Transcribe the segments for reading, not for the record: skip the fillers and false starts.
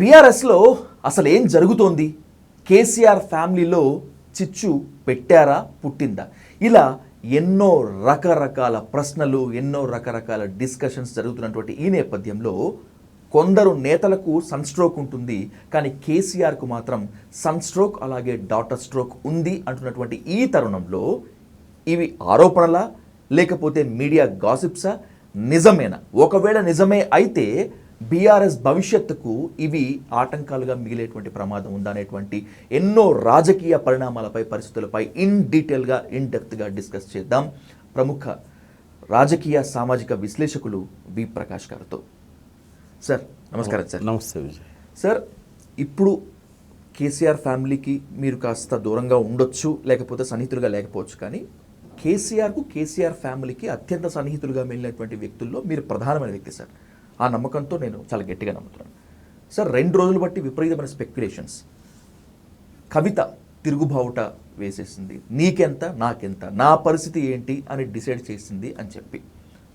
బీఆర్ఎస్లో అసలు ఏం జరుగుతోంది? కేసీఆర్ ఫ్యామిలీలో చిచ్చు పెట్టారా, పుట్టిందా? ఇలా ఎన్నో రకరకాల ప్రశ్నలు, ఎన్నో రకరకాల డిస్కషన్స్ జరుగుతున్నటువంటి ఈ నేపథ్యంలో కొందరు నేతలకు సన్ స్ట్రోక్ ఉంటుంది, కానీ కేసీఆర్కు మాత్రం సన్ స్ట్రోక్ అలాగే డాటర్ స్ట్రోక్ ఉంది అంటున్నటువంటి ఈ తరుణంలో ఇవి ఆరోపణలా లేకపోతే మీడియా గాసిప్సా, నిజమేనా? ఒకవేళ నిజమే అయితే బీఆర్ఎస్ భవిష్యత్తుకు ఇవి ఆటంకాలుగా మిగిలేటువంటి ప్రమాదం ఉందా అనేటువంటి ఎన్నో రాజకీయ పరిణామాలపై, పరిస్థితులపై ఇన్ డీటెయిల్గా, ఇన్ డెప్త్గా డిస్కస్ చేద్దాం ప్రముఖ రాజకీయ సామాజిక విశ్లేషకులు వి ప్రకాష్ గారితో. సార్ నమస్కారం. సార్ నమస్తే విజయ్. సార్, ఇప్పుడు కేసీఆర్ ఫ్యామిలీకి మీరు కాస్త దూరంగా ఉండొచ్చు, లేకపోతే సన్నిహితులుగా లేకపోవచ్చు, కానీ కేసీఆర్కు, కేసీఆర్ ఫ్యామిలీకి అత్యంత సన్నిహితులుగా మిగిలినటువంటి వ్యక్తుల్లో మీరు ప్రధానమైన వ్యక్తి సార్. ఆ నమ్మకంతో నేను చాలా గట్టిగా నమ్ముతున్నాను. సార్, 2 రోజులు బట్టి విపరీతమైన స్పెక్యులేషన్స్. కవిత తిరుగుబావుట వేసేసింది, నీకెంత నాకెంత, నా పరిస్థితి ఏంటి అని డిసైడ్ చేసింది అని చెప్పి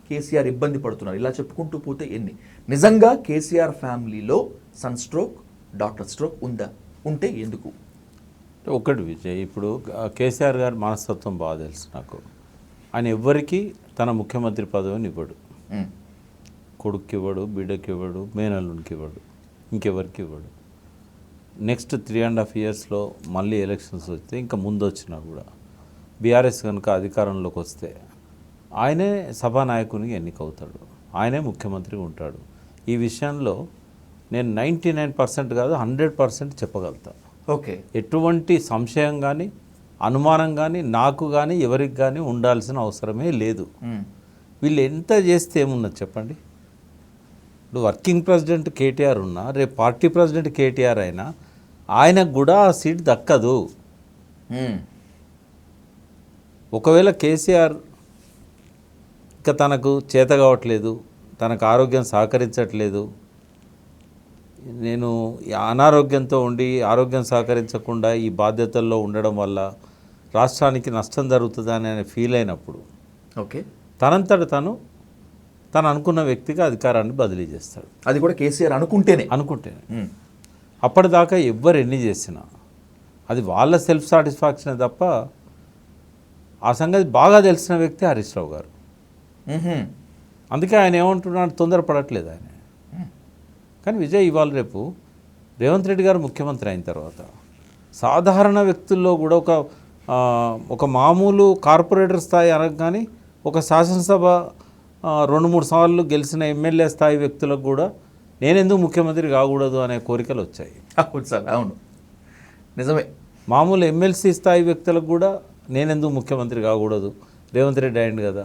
కేసీఆర్ ఇబ్బంది పడుతున్నారు. ఇలా చెప్పుకుంటూ పోతే ఎన్ని. నిజంగా కేసీఆర్ ఫ్యామిలీలో సన్ స్ట్రోక్, డాటర్ స్ట్రోక్ ఉందా? ఉంటే ఎందుకు? ఒకటి విజయ్, ఇప్పుడు కేసీఆర్ గారి మనస్తత్వం బాగా తెలుసు నాకు. ఆయన ఎవ్వరికి తన ముఖ్యమంత్రి పదవిని ఇవ్వడు. కొడుక్కి ఇవ్వడు, బిడ్డకి ఇవ్వడు, మేనల్లునికి ఇవ్వడు, ఇంకెవరికి ఇవ్వడు. నెక్స్ట్ 3.5 ఇయర్స్లో మళ్ళీ ఎలక్షన్స్ వస్తే, ఇంకా ముందు వచ్చినా కూడా బీఆర్ఎస్ కనుక అధికారంలోకి వస్తే ఆయనే సభానాయకునికి ఎన్నికవుతాడు, ఆయనే ముఖ్యమంత్రిగా ఉంటాడు. ఈ విషయంలో నేను 99% కాదు 100% చెప్పగలుగుతాను. ఓకే, ఎటువంటి సంశయం కానీ, అనుమానం కానీ, నాకు కానీ, ఎవరికి కానీ ఉండాల్సిన అవసరమే లేదు. వీళ్ళు ఎంత చేస్తే ఏమున్నది చెప్పండి. ఇప్పుడు వర్కింగ్ ప్రెసిడెంట్ కేటీఆర్ ఉన్నా, రేపు పార్టీ ప్రెసిడెంట్ కేటీఆర్ అయినా ఆయనకు కూడా ఆ సీట్ దక్కదు. ఒకవేళ కేసీఆర్ ఇంకా తనకు చేత కావట్లేదు, తనకు ఆరోగ్యం సహకరించట్లేదు, నేను అనారోగ్యంతో ఉండి ఆరోగ్యం సహకరించకుండా ఈ బాధ్యతల్లో ఉండడం వల్ల రాష్ట్రానికి నష్టం జరుగుతుందని ఆయన ఫీల్ అయినప్పుడు ఓకే, తనంతట తను అనుకున్న వ్యక్తిగా అధికారాన్ని బదిలీ చేస్తాడు. అది కూడా కేసీఆర్ అనుకుంటేనే. అప్పటిదాకా ఎవ్వరు ఎన్ని చేసినా అది వాళ్ళ సెల్ఫ్ సాటిస్ఫాక్షనే తప్ప ఆ సంగతి బాగా తెలిసిన వ్యక్తి హరీష్ రావు గారు. అందుకే ఆయన ఏమంటున్నాడు, తొందరపడట్లేదు ఆయన. కానీ విజయ్, ఇవాళ రేపు రేవంత్ రెడ్డి గారు ముఖ్యమంత్రి అయిన తర్వాత సాధారణ వ్యక్తుల్లో కూడా ఒక మామూలు కార్పొరేటర్ స్థాయి అనగానే ఒక శాసనసభ 2-3 సార్లు గెలిచిన ఎమ్మెల్యే స్థాయి వ్యక్తులకు కూడా నేనెందుకు ముఖ్యమంత్రి కాకూడదు అనే కోరికలు వచ్చాయి. అవును సార్, అవును, నిజమే. మామూలు ఎమ్మెల్సీ స్థాయి వ్యక్తులకు కూడా నేనెందుకు ముఖ్యమంత్రి కాకూడదు, రేవంత్ రెడ్డి అయ్యింది కదా,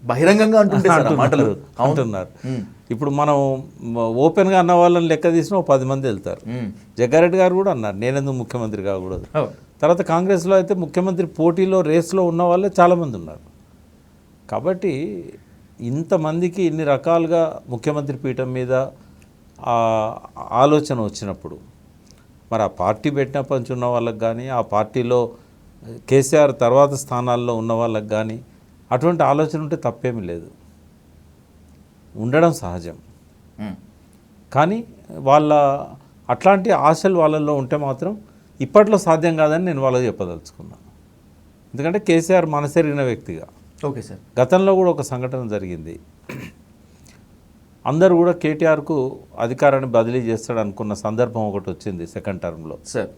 బహిరంగంగా అంటున్నారు. ఇప్పుడు మనం ఓపెన్గా అన్న వాళ్ళని లెక్క తీసిన 10 మంది వెళ్తారు. జగ్గారెడ్డి గారు కూడా అన్నారు నేనెందుకు ముఖ్యమంత్రి కాకూడదు. తర్వాత కాంగ్రెస్లో అయితే ముఖ్యమంత్రి పోటీలో రేస్లో ఉన్న వాళ్ళే చాలామంది ఉన్నారు. కాబట్టి ఇంతమందికి ఇన్ని రకాలుగా ముఖ్యమంత్రి పీఠం మీద ఆలోచన వచ్చినప్పుడు మరి ఆ పార్టీ పెట్టినప్పటి నుంచి ఉన్న వాళ్ళకి కానీ, ఆ పార్టీలో కేసీఆర్ తర్వాత స్థానాల్లో ఉన్న వాళ్ళకి కానీ అటువంటి ఆలోచన ఉంటే తప్పేమీ లేదు, ఉండడం సహజం. కానీ అట్లాంటి ఆశలు వాళ్ళల్లో ఉంటే మాత్రం ఇప్పట్లో సాధ్యం కాదని నేను వాళ్ళకి చెప్పదలుచుకున్నాను. ఎందుకంటే కేసీఆర్ మనసెరిగిన వ్యక్తిగా. ఓకే సార్, గతంలో కూడా ఒక సంఘటన జరిగింది. అందరూ కూడా కేటీఆర్కు అధికారాన్ని బదిలీ చేస్తాడు అనుకున్న సందర్భం ఒకటి వచ్చింది సెకండ్ టర్మ్లో. సార్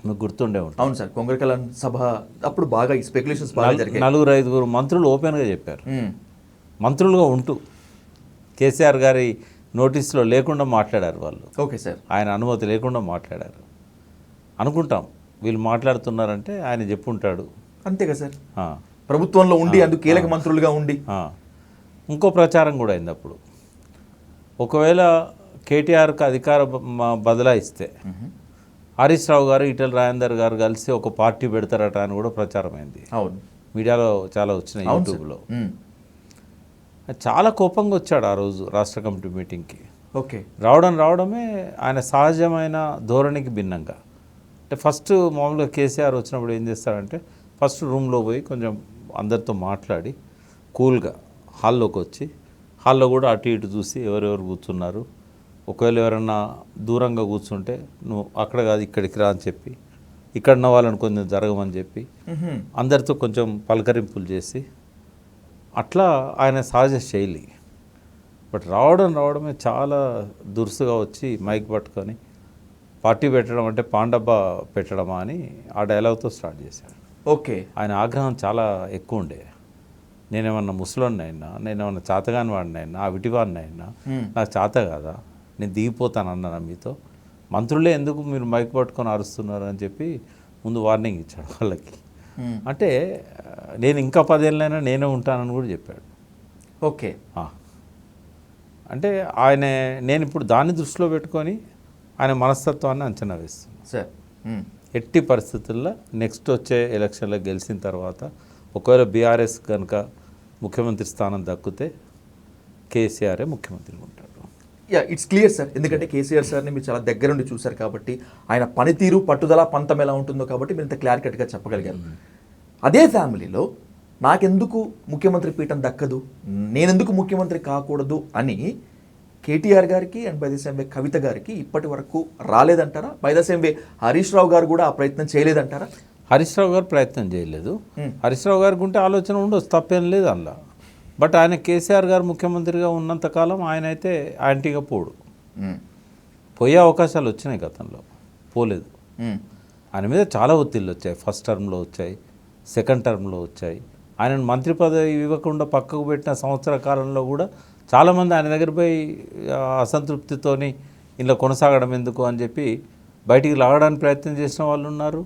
మీకు గుర్తుండే ఉంటుంది. అవును సార్, కొంగరకల్ సభ అప్పుడు బాగా ఈ స్పెక్యులేషన్స్ బాగా జరిగాయి. 4-5 మంత్రులు ఓపెన్గా చెప్పారు, మంత్రులుగా ఉంటూ కేసీఆర్ గారి నోటీసులో లేకుండా మాట్లాడారు వాళ్ళు. ఓకే సార్, ఆయన అనుమతి లేకుండా మాట్లాడారు. అనుకుంటాం వీళ్ళు మాట్లాడుతున్నారంటే ఆయన చెప్పుంటాడు. అంతేగా సార్, ప్రభుత్వంలో ఉండి అందుకు కీలక మంత్రులుగా ఉండి. ఇంకో ప్రచారం కూడా అయింది అప్పుడు, ఒకవేళ కేటీఆర్కి అధికార బదలాయిస్తే హరీష్ రావు గారు, ఈటెల రాజేందర్ గారు కలిసి ఒక పార్టీ పెడతారట అని కూడా ప్రచారం అయింది. అవును, మీడియాలో చాలా వచ్చినాయి, యూట్యూబ్లో. చాలా కోపంగా వచ్చాడు ఆ రోజు రాష్ట్ర కమిటీ మీటింగ్కి. ఓకే, రావడమే ఆయన సహజమైన ధోరణికి భిన్నంగా. అంటే ఫస్ట్ మామూలుగా కేసీఆర్ వచ్చినప్పుడు ఏం చేస్తాడంటే ఫస్ట్ రూమ్లో పోయి కొంచెం అందరితో మాట్లాడి కూల్గా హాల్లోకి వచ్చి హాల్లో కూడా అటు ఇటు చూసి ఎవరెవరు కూర్చున్నారు, ఒకవేళ ఎవరన్నా దూరంగా కూర్చుంటే నువ్వు అక్కడ కాదు ఇక్కడికి రా అని చెప్పి, ఇక్కడ ఉన్న వాళ్ళని కొంచెం జరగమని చెప్పి అందరితో కొంచెం పలకరింపులు చేసి అట్లా ఆయన సహజ శైలి. బట్ రావడమే చాలా దురుసుగా వచ్చి మైక్ పట్టుకొని పార్టీ పెట్టడం అంటే పాండబ్బా పెట్టడమా అని ఆ డైలాగ్తో స్టార్ట్ చేశాడు. ఓకే. ఆయన ఆగ్రహం చాలా ఎక్కువ ఉండే. నేనేమన్నా ముసలోడిని అయినా, నేనేమన్నా చాతగాని వాడిని అయినా, అవిటివాడిని అయినా, నాకు చేత కాదా, నేను దిగిపోతాను అన్నాను మీతో, మంత్రులే ఎందుకు మీరు మైక్ పట్టుకొని అరుస్తున్నారు అని చెప్పి ముందు వార్నింగ్ ఇచ్చాడు వాళ్ళకి. అంటే నేను ఇంకా 10 ఏళ్ళైనా నేనే ఉంటానని కూడా చెప్పాడు. ఓకే. అంటే నేను ఇప్పుడు దాన్ని దృష్టిలో పెట్టుకొని ఆయన మనస్తత్వాన్ని అంచనా వేస్తున్నాను సార్. ఎట్టి పరిస్థితుల్లో నెక్స్ట్ వచ్చే ఎలక్షన్లో గెలిచిన తర్వాత ఒకవేళ బీఆర్ఎస్ కనుక ముఖ్యమంత్రి స్థానం దక్కితే కేసీఆరే ముఖ్యమంత్రి ఉంటాడు. Yeah, it's clear sir. ఎందుకంటే కేసీఆర్ సార్ని మీరు చాలా దగ్గర నుండి చూశారు కాబట్టి, ఆయన పనితీరు, పట్టుదల, పంతం ఎలా ఉంటుందో కాబట్టి మీరు ఇంత క్లారిటీగా చెప్పగలిగారు. అదే ఫ్యామిలీలో నాకెందుకు ముఖ్యమంత్రి పీఠం దక్కదు, నేనెందుకు ముఖ్యమంత్రి కాకూడదు అని కేటీఆర్ గారికి and by the same way Kavitha గారికి ఇప్పటి వరకు రాలేదంటారా? By the same way Harish Rao garu కూడా ఆ ప్రయత్నం చేయలేదంటారా? హరీష్ రావు గారు ప్రయత్నం చేయలేదు. హరీష్ రావు గారికి ఉంటే ఆలోచన ఉండొచ్చు, తప్పేం లేదు అందులో. బట్ ఆయన కేసీఆర్ గారు ముఖ్యమంత్రిగా ఉన్నంతకాలం ఆయన అయితే యాంటీగా పోడు. పోయే అవకాశాలు వచ్చినాయి గతంలో, పోలేదు. ఆయన మీద చాలా ఒత్తిళ్ళు వచ్చాయి. ఫస్ట్ టర్మ్లో వచ్చాయి, సెకండ్ టర్మ్లో వచ్చాయి. ఆయనను మంత్రి పదవి ఇవ్వకుండా పక్కకు పెట్టిన సంవత్సర కాలంలో కూడా చాలామంది ఆయన దగ్గర పోయి అసంతృప్తితోని ఇలా కొనసాగడం ఎందుకు అని చెప్పి బయటికి లాగడానికి ప్రయత్నం చేసిన వాళ్ళు ఉన్నారు,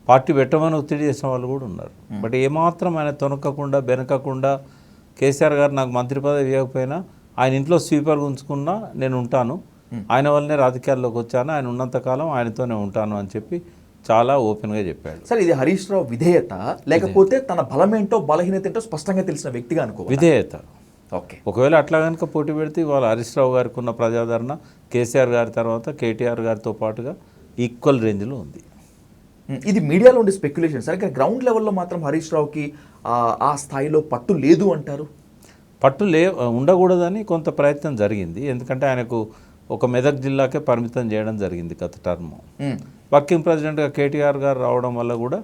పార్టీ పెట్టమని ఒత్తిడి చేసిన వాళ్ళు కూడా ఉన్నారు. బట్ ఏమాత్రం ఆయన తొనకకుండా బెనకకుండా కేసీఆర్ గారు నాకు మంత్రి పదవి ఇవ్వకపోయినా ఆయన ఇంట్లో స్వీపర్గా ఉంచుకున్నా నేను ఉంటాను, ఆయన వల్లనే రాజకీయాల్లోకి వచ్చాను, ఆయన ఉన్నంతకాలం ఆయనతోనే ఉంటాను అని చెప్పి చాలా ఓపెన్గా చెప్పాడు. సార్, ఇది హరీష్ రావు విధేయత లేకపోతే తన బలమేంటో బలహీనత ఏంటో స్పష్టంగా తెలిసిన వ్యక్తిగా అనుకో? విధేయత. ఓకే. ఒకవేళ అట్లా కనుక పోటీ పెడితే ఇవాళ హరీష్ రావు గారికి ఉన్న ప్రజాదరణ కేసీఆర్ గారి తర్వాత కేటీఆర్ గారితో పాటుగా ఈక్వల్ రేంజ్లో ఉంది. ఇది మీడియాలో ఉండే స్పెక్యులేషన్ సార్, కానీ గ్రౌండ్ లెవెల్లో మాత్రం హరీష్ రావుకి ఆ స్థాయిలో పట్టు లేదు అంటారు. పట్టు ఉండకూడదని కొంత ప్రయత్నం జరిగింది. ఎందుకంటే ఆయనకు ఒక మెదక్ జిల్లాకే పరిమితం చేయడం జరిగింది గత టర్మ్. వర్కింగ్ ప్రెసిడెంట్గా కేటీఆర్ గారు రావడం వల్ల కూడా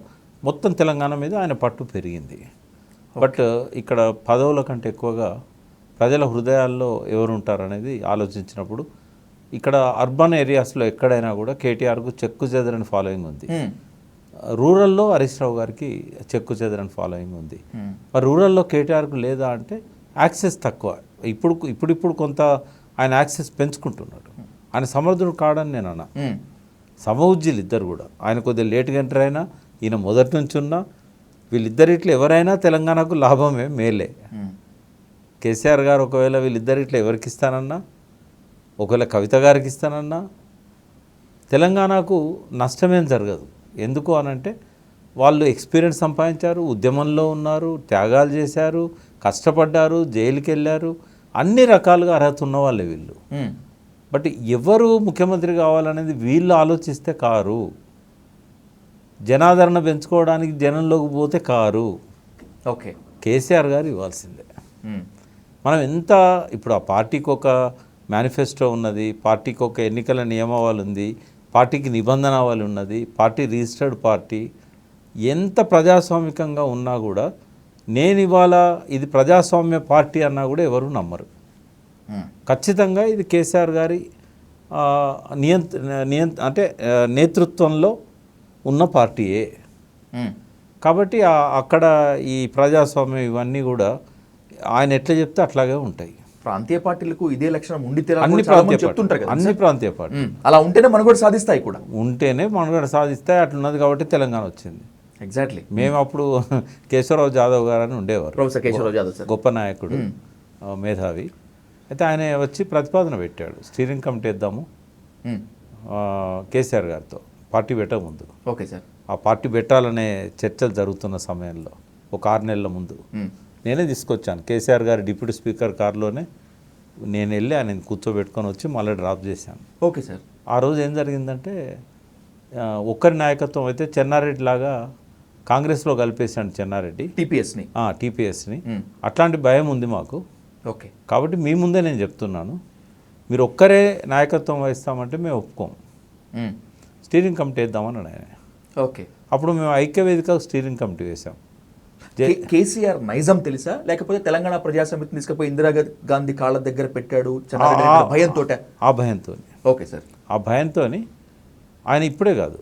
మొత్తం తెలంగాణ మీద ఆయన పట్టు పెరిగింది. బట్ ఇక్కడ పదవుల కంటే ఎక్కువగా ప్రజల హృదయాల్లో ఎవరు ఉంటారనేది ఆలోచించినప్పుడు ఇక్కడ అర్బన్ ఏరియాస్లో ఎక్కడైనా కూడా కేటీఆర్కు చెక్కు చెదరని ఫాలోయింగ్ ఉంది. రూరల్లో హరీష్ రావు గారికి చెక్కు చెదరని ఫాలోయింగ్ ఉంది. మరి రూరల్లో కేటీఆర్కు లేదా అంటే యాక్సెస్ తక్కువ. ఇప్పుడు కొంత ఆయన యాక్సెస్ పెంచుకుంటున్నాడు. ఆయన సమర్థుడు కాడని నేను అన్నా. సమవుజ్జీలు ఇద్దరు కూడా. ఆయన కొద్దిగా లేట్గా ఎంటర్ అయినా, ఈయన మొదటి నుంచి ఉన్నా, వీళ్ళిద్దరిట్లో ఎవరైనా తెలంగాణకు లాభమే, మేలే. కేసీఆర్ గారు ఒకవేళ వీళ్ళిద్దరిట్లో ఎవరికి ఇస్తానన్నా, ఒకవేళ కవిత గారికి ఇస్తానన్నా తెలంగాణకు నష్టమేం జరగదు. ఎందుకు అనంటే వాళ్ళు ఎక్స్పీరియన్స్ సంపాదించారు, ఉద్యమంలో ఉన్నారు, త్యాగాలు చేశారు, కష్టపడ్డారు, జైలుకి వెళ్ళారు, అన్ని రకాలుగా అర్హత ఉన్న వాళ్ళే వీళ్ళు. బట్ ఎవరు ముఖ్యమంత్రి కావాలనేది వీళ్ళు ఆలోచిస్తే కారు, జనాదరణ పెంచుకోవడానికి జనంలోకి పోతే కారు. ఓకే. కేసీఆర్ గారు ఇవ్వాల్సిందే. మనం ఎంత ఇప్పుడు ఆ పార్టీకి ఒక మేనిఫెస్టో ఉన్నది, పార్టీకి ఒక ఎన్నికల నియమావళి ఉంది, పార్టీకి నిబంధనావళి ఉన్నది, పార్టీ రిజిస్టర్డ్ పార్టీ, ఎంత ప్రజాస్వామికంగా ఉన్నా కూడా నేను ఇవాళ ఇది ప్రజాస్వామ్య పార్టీ అన్నా కూడా ఎవరు నమ్మరు. ఖచ్చితంగా ఇది కేసీఆర్ గారి నేతృత్వంలో ఉన్న పార్టీయే. కాబట్టి అక్కడ ఈ ప్రజాస్వామ్యం ఇవన్నీ కూడా ఆయన ఎట్లా చెప్తే అట్లాగే ఉంటాయి. ప్రాంతీయ పార్టీలకు ఇదే లక్షణం ఉండి అన్ని ప్రాంతీయ పార్టీ అలా ఉంటేనే మనుగడ సాధిస్తాయి కూడా. ఉంటేనే మనుగడ సాధిస్తాయి. అట్లున్నది కాబట్టి తెలంగాణ వచ్చింది. ఎగ్జాక్ట్లీ. మేము అప్పుడు కేశవరావు జాదవ్ గారు అని ఉండేవారు, ప్రొఫెసర్ కేశవరావు జాదవ్ సార్, గొప్ప నాయకుడు, మేధావి. అయితే ఆయన వచ్చి ప్రతిపాదన పెట్టాడు, స్టీరింగ్ కమిటీ ఇద్దాము కేసీఆర్ గారితో పార్టీ పెట్టక ముందు. Okay sir. ఆ పార్టీ పెట్టాలనే చర్చలు జరుగుతున్న సమయంలో ఒక 6 నెలల ముందు నేనే తీసుకొచ్చాను. కేసీఆర్ గారి డిప్యూటీ స్పీకర్ కారులోనే నేను వెళ్ళి ఆయన కూర్చోబెట్టుకొని వచ్చి మళ్ళీ డ్రాప్ చేశాను. Okay sir. ఆ రోజు ఏం జరిగిందంటే ఒక్కరి నాయకత్వం అయితే చెన్నారెడ్డి లాగా కాంగ్రెస్లో కలిపేశాడు చెన్నారెడ్డి, టీపీఎస్ని. అట్లాంటి భయం ఉంది మాకు. ఓకే. కాబట్టి మీ ముందే నేను చెప్తున్నాను, మీరు ఒక్కరే నాయకత్వం వహిస్తామంటే మేము ఒప్పుకోం, మ్మ్. స్టీరింగ్ కమిటీ వేద్దామన్నాడు ఆయన. ఓకే. అప్పుడు మేము ఐక్యవేదిక స్టీరింగ్ కమిటీ వేసాం. కేసీఆర్ నైజం తెలుసా, లేకపోతే తెలంగాణ ప్రజాసమితిని తీసుకుపోయి ఇందిరా గాంధీ కాళ్ళ దగ్గర పెట్టాడు చెన్నారెడ్డి దగ్గర భయంతో? ఆ భయంతో. Okay sir. ఆ భయంతో ఆయన ఇప్పుడే కాదు,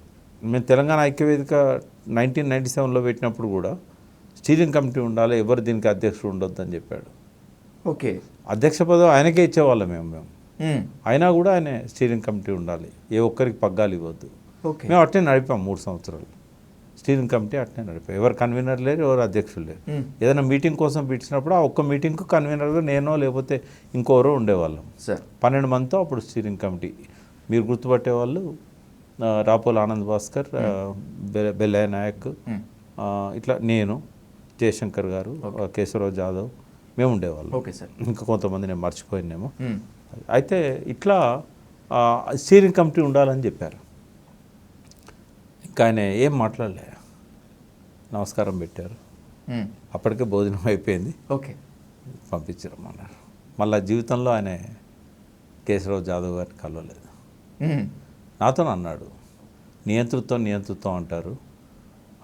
మేము తెలంగాణ ఐక్యవేదిక 1997లో పెట్టినప్పుడు కూడా స్టీరింగ్ కమిటీ ఉండాలి, ఎవరు దీనికి అధ్యక్షుడు ఉండొద్దు అని చెప్పాడు. ఓకే. అధ్యక్ష పదవి ఆయనకే ఇచ్చేవాళ్ళం మేము. మ్మ్. అయినా కూడా ఆయన స్టీరింగ్ కమిటీ ఉండాలి, ఏ ఒక్కరికి పగ్గాలు ఇవ్వద్దు. ఓకే. మేము అట్నే నడిపాం 3 సంవత్సరాలు. స్టీరింగ్ కమిటీ అట్నే నడిపాం. ఎవరు కన్వీనర్ లేరు, ఎవరు అధ్యక్షులు లేరు. మ్మ్. ఏదైనా మీటింగ్ కోసం పిలిచినప్పుడు ఆ ఒక్క మీటింగ్కు కన్వీనర్గా నేనో లేకపోతే ఇంకోరో ఉండేవాళ్ళం. సార్ 12 మందితో అప్పుడు స్టీరింగ్ కమిటీ. మీరు గుర్తుపట్టేవాళ్ళు రాపోల్ ఆనంద్ భాస్కర్, బెల్లయ్య నాయక్, మ్మ్. ఇట్లా నేను, జయశంకర్ గారు, కేశవరావు జాదవ్, మేము ఉండేవాళ్ళం. Okay sir. ఇంకా కొంతమంది నేను మర్చిపోయినేమో. మ్మ్. అయితే ఇట్లా స్టీరింగ్ కమిటీ ఉండాలని చెప్పారు. ఇంకా ఆయన ఏం మాట్లాడలే, నమస్కారం పెట్టారు. మ్మ్. అప్పటికే భోజనం అయిపోయింది, ఓకే. పంపించరమన్నారు. మళ్ళీ జీవితంలో ఆయన కేశవరావు జాదవ్ గారిని కలవలేదు. మ్మ్. నాతో అన్నాడు, నియంతృత్వం అంటారు,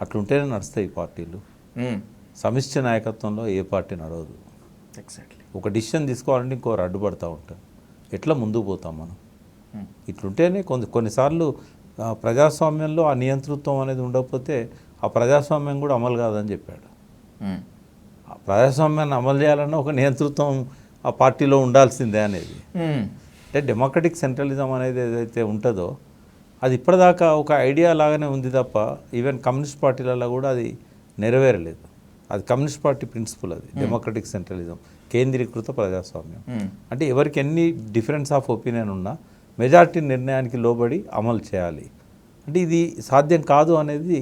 అట్లుంటేనే నడుస్తాయి ఈ పార్టీలు. మ్మ్. సమిష్టి నాయకత్వంలో ఏ పార్టీ నడవదు. ఎగ్జాక్ట్లీ. ఒక డిసిషన్ తీసుకోవాలంటే ఇంకోరు అడ్డుపడతా ఉంటారు. ఎట్లా ముందుకు పోతాం మనం? మ్మ్. ఇట్లుంటేనే కొన్నిసార్లు ప్రజాస్వామ్యంలో ఆ నియంతృత్వం అనేది ఉండకపోతే ఆ ప్రజాస్వామ్యం కూడా అమలు కాదని చెప్పాడు. మ్మ్. ఆ ప్రజాస్వామ్యాన్ని అమలు చేయాలన్నా ఒక నియంతృత్వం ఆ పార్టీలో ఉండాల్సిందే అనేది. మ్మ్. అంటే డెమోక్రటిక్ సెంట్రలిజం అనేది ఏదైతే ఉంటుందో అది ఇప్పటిదాకా ఒక ఐడియా లాగానే ఉంది తప్ప ఈవెన్ కమ్యూనిస్ట్ పార్టీలలో కూడా అది నెరవేరలేదు. అది కమ్యూనిస్ట్ పార్టీ ప్రిన్సిపల్, అది డెమోక్రటిక్ సెంట్రలిజం, కేంద్రీకృత ప్రజాస్వామ్యం. మ్మ్. అంటే ఎవరికి ఎన్ని డిఫరెన్స్ ఆఫ్ ఒపీనియన్ ఉన్నా మెజారిటీ నిర్ణయానికి లోబడి అమలు చేయాలి. అంటే ఇది సాధ్యం కాదు అనేది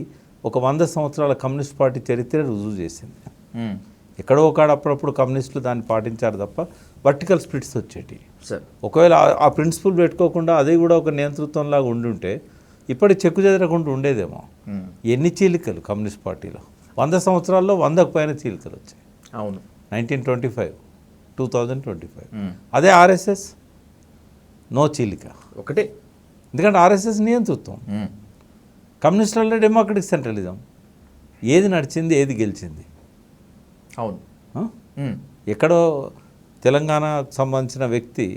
ఒక 100 సంవత్సరాల కమ్యూనిస్ట్ పార్టీ చరిత్ర రుజువు చేసింది. మ్మ్. ఎక్కడో ఒకడ అప్పుడప్పుడు కమ్యూనిస్టులు దాన్ని పాటించారు తప్ప వర్టికల్ స్ప్లిట్స్ వచ్చేటి. సార్ ఒకవేళ ఆ ప్రిన్సిపల్ పెట్టుకోకుండా అది కూడా ఒక నియంతృత్వంలాగా ఉండుంటే ఇప్పటి చెక్కు చెదరకుండా ఉండేదేమో. మ్మ్. ఎన్ని చీలికలు కమ్యూనిస్ట్ పార్టీలో 100 సంవత్సరాల్లో 100కు పైన చీలికలు వచ్చాయి. అవును. 1925, 2025. మ్మ్. అదే ఆర్ఎస్ఎస్ నో చీలిక. ఒకటే. ఎందుకంటే ఆర్ఎస్ఎస్ నియంతృత్వం, మ్మ్. కమ్యూనిస్టులలో డెమోక్రటిక్ సెంట్రలిజం. ఏది నడిచింది, ఏది గెలిచింది? అవును. ఆ? మ్మ్. ఎక్కడో తెలంగాణకు సంబంధించిన వ్యక్తి,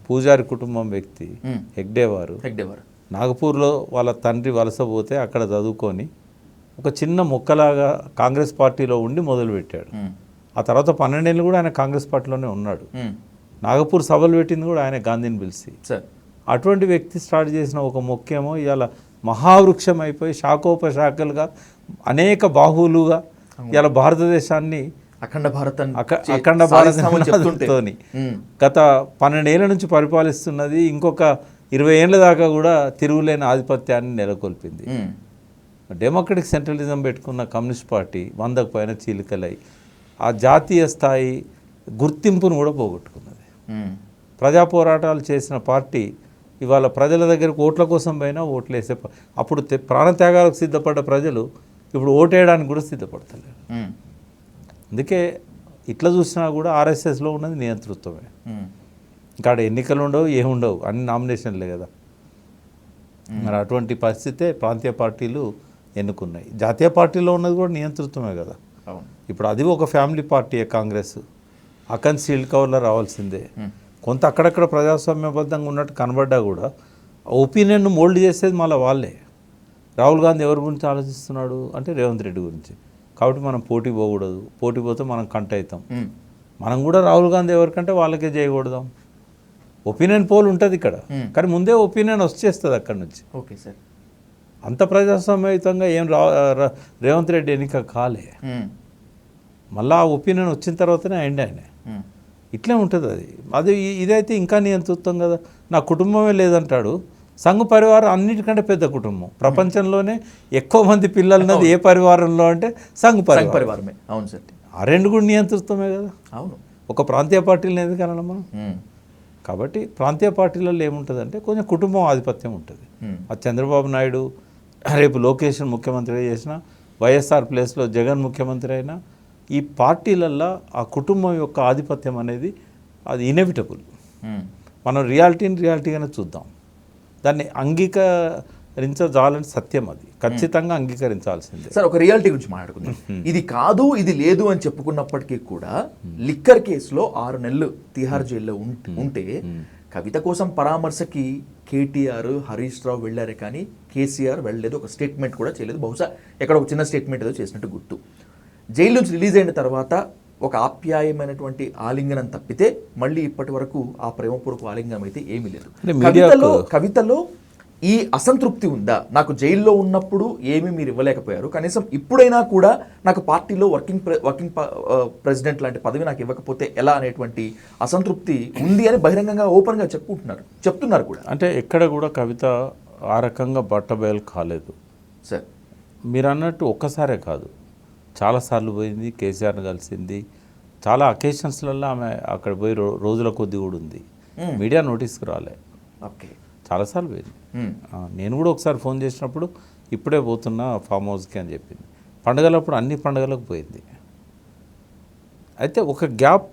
పూజారి కుటుంబం వ్యక్తి మ్మ్. హెగ్డేవారు హెగ్డేవారు నాగపూర్లో వాళ్ళ తండ్రి వలస పోతే అక్కడ చదువుకొని ఒక చిన్న మొక్కలాగా కాంగ్రెస్ పార్టీలో ఉండి మొదలుపెట్టాడు. మ్మ్. ఆ తర్వాత 12 ఏళ్ళు కూడా ఆయన కాంగ్రెస్ పార్టీలోనే ఉన్నాడు. మ్మ్. నాగపూర్ సభలు పెట్టింది కూడా ఆయన గాంధీని పిలిచి. సార్ అటువంటి వ్యక్తి స్టార్ట్ చేసిన ఒక మొక్కేమో ఇవాళ మహావృక్షం అయిపోయి శాఖోపశాఖలుగా అనేక బాహువులుగా ఇవాళ భారతదేశాన్ని అఖండ భారత్ అఖండ భారతతోని గత 12 ఏళ్ల నుంచి పరిపాలిస్తున్నది. ఇంకొక 20 ఏళ్ల దాకా కూడా తిరుగులేని ఆధిపత్యాన్ని నెలకొల్పింది. డెమోక్రటిక్ సెంట్రలిజం పెట్టుకున్న కమ్యూనిస్ట్ పార్టీ 100కు పైన చీలికలై ఆ జాతీయ స్థాయి గుర్తింపును కూడా పోగొట్టుకున్నది. ప్రజా పోరాటాలు చేసిన పార్టీ ఇవాళ ప్రజల దగ్గరకు ఓట్ల కోసం పోయినా ఓట్లు వేసే అప్పుడు ప్రాణత్యాగాలకు సిద్ధపడ్డ ప్రజలు ఇప్పుడు ఓటేయడానికి కూడా సిద్ధపడతలేరు. అందుకే ఇట్లా చూసినా కూడా ఆర్ఎస్ఎస్లో ఉన్నది నియంతృత్వమే. ఇంకా ఆడ ఎన్నికలు ఉండవు, ఏముండవు, అన్ని నామినేషన్లే కదా. మరి అటువంటి పరిస్థితే ప్రాంతీయ పార్టీలు ఎన్నుకున్నాయి. జాతీయ పార్టీలో ఉన్నది కూడా నియంతృత్వమే కదా. ఇప్పుడు అది ఒక ఫ్యామిలీ పార్టీయే కాంగ్రెస్. అకన్ సీల్డ్ కవర్లో రావాల్సిందే. కొంత అక్కడక్కడ ప్రజాస్వామ్యబద్ధంగా ఉన్నట్టు కనబడ్డా కూడా ఒపీనియన్ను మోల్డ్ చేసేది మళ్ళీ వాళ్ళే. రాహుల్ గాంధీ ఎవరి గురించి ఆలోచిస్తున్నాడు అంటే రేవంత్ రెడ్డి గురించి. కాబట్టి మనం పోటీ పోకూడదు, పోటీ పోతే మనం కంట అవుతాం. మనం కూడా రాహుల్ గాంధీ ఎవరికంటే వాళ్ళకే చేయకూడదాం. ఒపీనియన్ పోల్ ఉంటుంది ఇక్కడ, కానీ ముందే ఒపీనియన్ వచ్చేస్తుంది అక్కడి నుంచి. Okay sir. అంత ప్రజాస్వామ్యయుతంగా ఏం రేవంత్ రెడ్డి ఎన్నిక కాలే. మళ్ళీ ఆ ఒపీనియన్ వచ్చిన తర్వాతనే అయింది ఆయన. ఇట్లే ఉంటుంది అది. అది ఇదైతే ఇంకా నియంతృత్వం కదా. నా కుటుంబమే లేదంటాడు. సంఘ పరివారం అన్నిటికంటే పెద్ద కుటుంబం ప్రపంచంలోనే. ఎక్కువ మంది పిల్లలున్నది ఏ పరివారంలో అంటే సంఘ పరివారమే. అవును సార్. ఆ రెండు కూడా నియంతృత్వమే కదా. అవును. ఒక ప్రాంతీయ పార్టీలను ఎందుకు అనాలి మనం? కాబట్టి ప్రాంతీయ పార్టీలలో ఏముంటుందంటే కొంచెం కుటుంబం ఆధిపత్యం ఉంటుంది. ఆ చంద్రబాబు నాయుడు రేపు లోకేష్ ముఖ్యమంత్రిగా చేసిన, వైఎస్ఆర్ ప్లేస్లో జగన్ ముఖ్యమంత్రి అయినా, ఈ పార్టీలల్లో ఆ కుటుంబం యొక్క ఆధిపత్యం అనేది అది ఇన్ఎవిటబుల్. మనం రియాలిటీగానే చూద్దాం. దాన్ని అంగీకరించాలని సత్యం, అది ఖచ్చితంగా అంగీకరించాల్సిందే. సార్ ఒక రియాలిటీ గురించి మాట్లాడుకుందాం. ఇది కాదు ఇది లేదు అని చెప్పుకున్నప్పటికీ కూడా లిక్కర్ కేసులో 6 నెలలు తిహార్ జైల్లో ఉంటే కవిత కోసం పరామర్శకి కేటీఆర్, హరీష్ రావు వెళ్ళారే కానీ కేసీఆర్ వెళ్ళలేదు, ఒక స్టేట్మెంట్ కూడా చేయలేదు. బహుశా ఎక్కడ ఒక చిన్న స్టేట్మెంట్ ఏదో చేసినట్టు గుర్తు. జైలు నుంచి రిలీజ్ అయిన తర్వాత ఒక ఆప్యాయమైనటువంటి ఆలింగనం తప్పితే మళ్ళీ ఇప్పటి వరకు ఆ ప్రేమపూర్వక ఆలింగనం అయితే ఏమీ లేదు. కవితలో ఈ అసంతృప్తి ఉందా? నాకు జైల్లో ఉన్నప్పుడు ఏమీ మీరు ఇవ్వలేకపోయారు, కనీసం ఇప్పుడైనా కూడా నాకు పార్టీలో వర్కింగ్ ప్రెసిడెంట్ లాంటి పదవి నాకు ఇవ్వకపోతే ఎలా అనేటువంటి అసంతృప్తి ఉంది అని బహిరంగంగా ఓపెన్గా చెప్తున్నారు కూడా. అంటే ఎక్కడ కూడా కవిత ఆ రకంగా బట్టబయలు కాలేదు సార్. మీరు అన్నట్టు ఒక్కసారే కాదు, చాలాసార్లు పోయింది, కేసీఆర్ని కలిసింది, చాలా అకేషన్స్లలో ఆమె అక్కడ పోయి రోజుల కొద్ది కూడా ఉంది. మీడియా నోటీస్కి రాలే, ఓకే, చాలాసార్లు పోయింది. నేను కూడా ఒకసారి ఫోన్ చేసినప్పుడు ఇప్పుడే పోతున్నా ఫామ్ హౌస్కి అని చెప్పింది. పండుగలప్పుడు అన్ని పండుగలకు పోయింది. అయితే ఒక గ్యాప్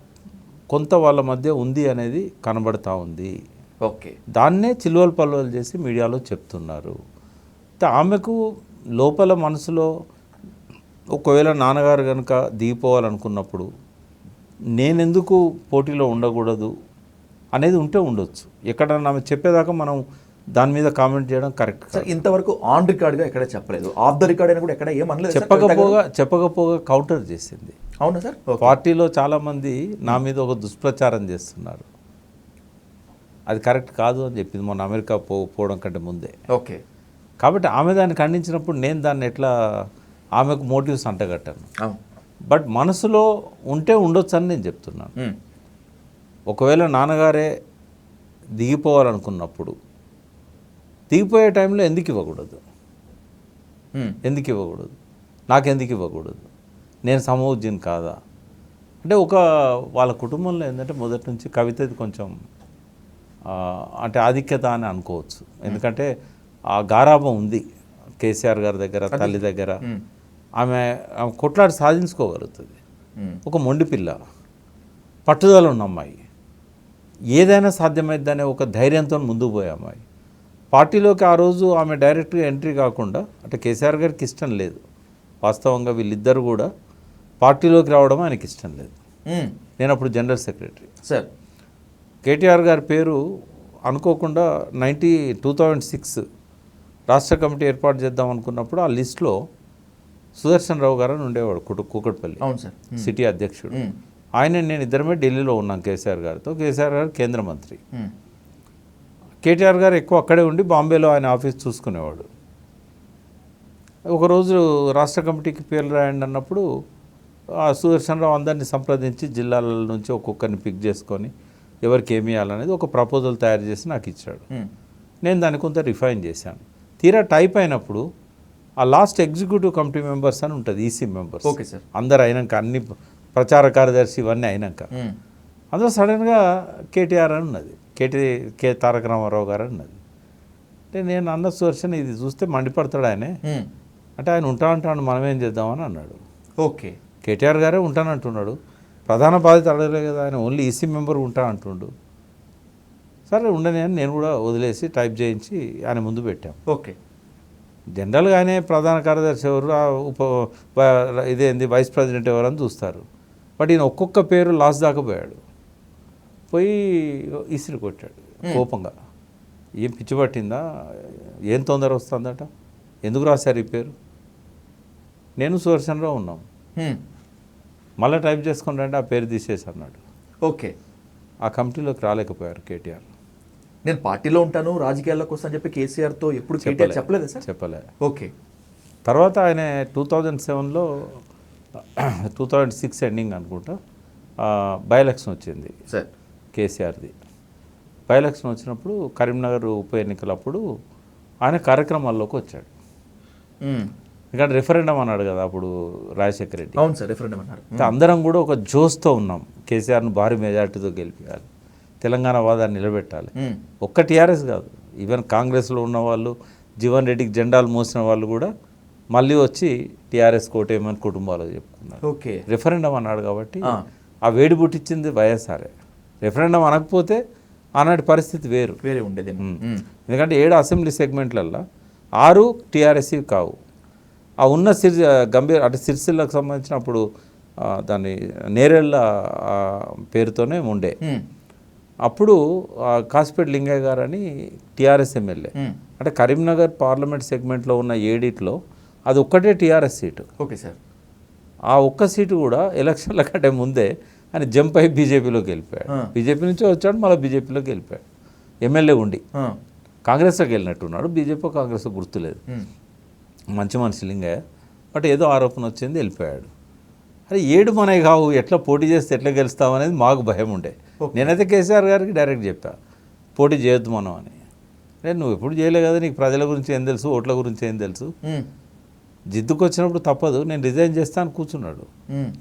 కొంత వాళ్ళ మధ్య ఉంది అనేది కనబడతా ఉంది. ఓకే, దాన్నే చిల్వలు పల్వలు చేసి మీడియాలో చెప్తున్నారు. ఆమెకు లోపల మనసులో ఒకవేళ నాన్నగారు కనుక దిగిపోవాలనుకున్నప్పుడు నేనెందుకు పోటీలో ఉండకూడదు అనేది ఉంటే ఉండొచ్చు. ఎక్కడన్నా ఆమె చెప్పేదాకా మనం దాని మీద కామెంట్ చేయడం కరెక్ట్ సార్. ఇంతవరకు ఆన్ రికార్డ్గా ఎక్కడ చెప్పలేదు, ఆఫ్ ద రికార్డ్ అయినా కూడా ఎక్కడ ఏమనలేదు. చెప్పకపోగా కౌంటర్ చేసింది. అవునా సార్? పార్టీలో చాలామంది నా మీద ఒక దుష్ప్రచారం చేస్తున్నారు, అది కరెక్ట్ కాదు అని చెప్పింది మొన్న అమెరికా పోవడం కంటే ముందే. ఓకే, కాబట్టి ఆమె దాన్ని ఖండించినప్పుడు నేను దాన్ని ఎట్లా ఆమెకు మోటివ్స్ అంటగట్టాను. బట్ మనసులో ఉంటే ఉండొచ్చు అని నేను చెప్తున్నాను. ఒకవేళ నాన్నగారే దిగిపోవాలనుకున్నప్పుడు దిగిపోయే టైంలో ఎందుకు ఇవ్వకూడదు? నాకెందుకు ఇవ్వకూడదు? నేను సమూజ్జిని కాదా? అంటే వాళ్ళ కుటుంబంలో ఏంటంటే మొదటి నుంచి కవితది కొంచెం అంటే ఆధిక్యత అని అనుకోవచ్చు. ఎందుకంటే ఆ గారాబం ఉంది కేసీఆర్ గారి దగ్గర, తల్లి దగ్గర. ఆమె కొట్లాడి సాధించుకోగలుగుతుంది. ఒక మొండి పిల్ల, పట్టుదల ఉన్న అమ్మాయి, ఏదైనా సాధ్యమైందనే ఒక ధైర్యంతో ముందుకు పోయే అమ్మాయి. పార్టీలోకి ఆ రోజు ఆమె డైరెక్ట్గా ఎంట్రీ కాకుండా, అంటే కేసీఆర్ గారికి ఇష్టం లేదు వాస్తవంగా, వీళ్ళిద్దరు కూడా పార్టీలోకి రావడం ఆయనకి ఇష్టం లేదు. నేను అప్పుడు జనరల్ సెక్రటరీ సార్. కేటీఆర్ గారి పేరు అనుకోకుండా 2006 రాష్ట్ర కమిటీ ఏర్పాటు చేద్దాం అనుకున్నప్పుడు ఆ లిస్టులో సుదర్శన్ రావు గారు అని ఉండేవాడు, కూకట్పల్లి సిటీ అధ్యక్షుడు. ఆయన నేను ఇద్దరమే ఢిల్లీలో ఉన్నాం కేసీఆర్ గారితో. కేసీఆర్ గారు కేంద్ర మంత్రి, కేటీఆర్ గారు ఎక్కువ అక్కడే ఉండి బాంబేలో ఆయన ఆఫీస్ చూసుకునేవాడు. ఒకరోజు రాష్ట్ర కమిటీకి పేర్లు రాయండి అన్నప్పుడు ఆ సుదర్శన్ రావు అందరినీ సంప్రదించి జిల్లాల నుంచి ఒక్కొక్కరిని పిక్ చేసుకొని ఎవరికి ఏమి ఇవ్వాలనేది ఒక ప్రపోజల్ తయారు చేసి నాకు ఇచ్చాడు. నేను దాన్ని కొంత రిఫైన్ చేశాను. తీరా టైప్ అయినప్పుడు ఆ లాస్ట్ ఎగ్జిక్యూటివ్ కమిటీ మెంబర్స్ అని ఉంటుంది, ఈసీ మెంబర్స్. Okay sir. అందరు అయినాక, అన్ని ప్రచార కార్యదర్శి ఇవన్నీ అయినాక అందులో సడన్గా కేటీఆర్ అని ఉన్నది, కే తారక రామారావు గారు ఉన్నది. అంటే నేను అన్న సుదర్శన్ ఇది చూస్తే మండిపడతాడు ఆయనే. అంటే ఆయన ఉంటానంటాడు, మనం ఏం చేద్దామని అన్నాడు. ఓకే, కేటీఆర్ గారే ఉంటానంటున్నాడు, ప్రధాన బాధ్యత అడగలే కదా ఆయన, ఓన్లీ ఈసీ మెంబర్ ఉంటా అంటుండు. సరే ఉండని అని నేను కూడా వదిలేసి టైప్ చేయించి ఆయన ముందు పెట్టాం. ఓకే, జనరల్గా ఆయనే ప్రధాన కార్యదర్శి ఎవరు, ఇదేంది వైస్ ప్రెసిడెంట్ ఎవరు అని చూస్తారు. బట్ ఈయన ఒక్కొక్క పేరు లాస్ట్ దాకా పోయాడు, పోయి ఇసిరి కొట్టాడు కోపంగా. ఏం పిచ్చి పట్టిందా, ఏం తొందర వస్తుందట, ఎందుకు రాశారు ఈ పేరు? నేను సుదర్శన్ రావు ఉన్నాం, మళ్ళీ టైప్ చేసుకుని రండి, ఆ పేరు తీసేసి అన్నాడు. ఓకే, ఆ కమిటీలోకి రాలేకపోయారు కేటీఆర్. నేను పార్టీలో ఉంటాను, రాజకీయాల్లోకి వస్తాను చెప్పి కేసీఆర్తో ఎప్పుడు కేటీఆర్ చెప్పలేదు సార్? చెప్పలే. ఓకే, తర్వాత ఆయన 2007లో 2006 ఎండింగ్ అనుకుంటా బై ఎలక్షన్ వచ్చింది సార్ కేసీఆర్ది. బై ఎలక్షన్ వచ్చినప్పుడు కరీంనగర్ ఉప ఎన్నికలప్పుడు ఆయన కార్యక్రమాల్లోకి వచ్చాడు. ఎందుకంటే రెఫరెండం అన్నాడు కదా అప్పుడు రాజశేఖర రెడ్డి. అవును సార్, రెఫరెండం అన్నారు. అందరం కూడా ఒక జోస్తో ఉన్నాం, కేసీఆర్ను భారీ మెజార్టీతో గెలిపించాలి, తెలంగాణ వాదాన్ని నిలబెట్టాలి. ఒక్క టీఆర్ఎస్ కాదు, ఈవెన్ కాంగ్రెస్లో ఉన్న వాళ్ళు, జీవన్ రెడ్డికి జెండాలు మోసిన వాళ్ళు కూడా మళ్ళీ వచ్చి టీఆర్ఎస్ కోటేమని కుటుంబాలు చెప్పుకున్నారు. ఓకే, రెఫరెండం అన్నాడు కాబట్టి ఆ వేడి పుట్టించింది వైఎస్ఆర్ఏ. రెఫరెండం అనకపోతే ఆనాటి పరిస్థితి వేరు. వేరే ఉండేది. ఎందుకంటే 7 అసెంబ్లీ సెగ్మెంట్లల్లో 6 టీఆర్ఎస్వి కావు. ఆ ఉన్న గంభీర అంటే సిరిసిల్లకు సంబంధించిన అప్పుడు దాన్ని నేరేళ్ళ పేరుతోనే ఉండే. అప్పుడు కాసిపేట లింగయ్య గారు అని టీఆర్ఎస్ ఎమ్మెల్యే. అంటే కరీంనగర్ పార్లమెంట్ సెగ్మెంట్లో ఉన్న 7లో అది ఒక్కటే టీఆర్ఎస్ సీటు. Okay sir. ఆ ఒక్క సీటు కూడా ఎలక్షన్ల కంటే ముందే ఆయన జంప్ అయి బీజేపీలోకి వెళ్ళిపోయాడు. బీజేపీ నుంచి వచ్చాడు, మళ్ళీ బీజేపీలోకి వెళ్ళిపోయాడు. ఎమ్మెల్యే ఉండి కాంగ్రెస్లోకి వెళ్ళినట్టున్నాడు. బీజేపీ కాంగ్రెస్ గుర్తులేదు. మంచి మనిషి లింగయ్య. బట్ ఏదో ఆరోపణ వచ్చింది, వెళ్ళిపోయాడు. అరే 7 మనవి కావు, ఎట్లా పోటీ చేస్తే ఎట్లా గెలుస్తామనేది మాకు భయం ఉండే. నేనైతే కేసీఆర్ గారికి డైరెక్ట్ చెప్పా, పోటీ చేయొద్దు మనం అని. నేను నువ్వు ఎప్పుడు చేయలే కదా, నీకు ప్రజల గురించి ఏం తెలుసు, ఓట్ల గురించి ఏం తెలుసు, జిద్దుకు వచ్చినప్పుడు తప్పదు, నేను రిజైన్ చేస్తాను కూర్చున్నాడు.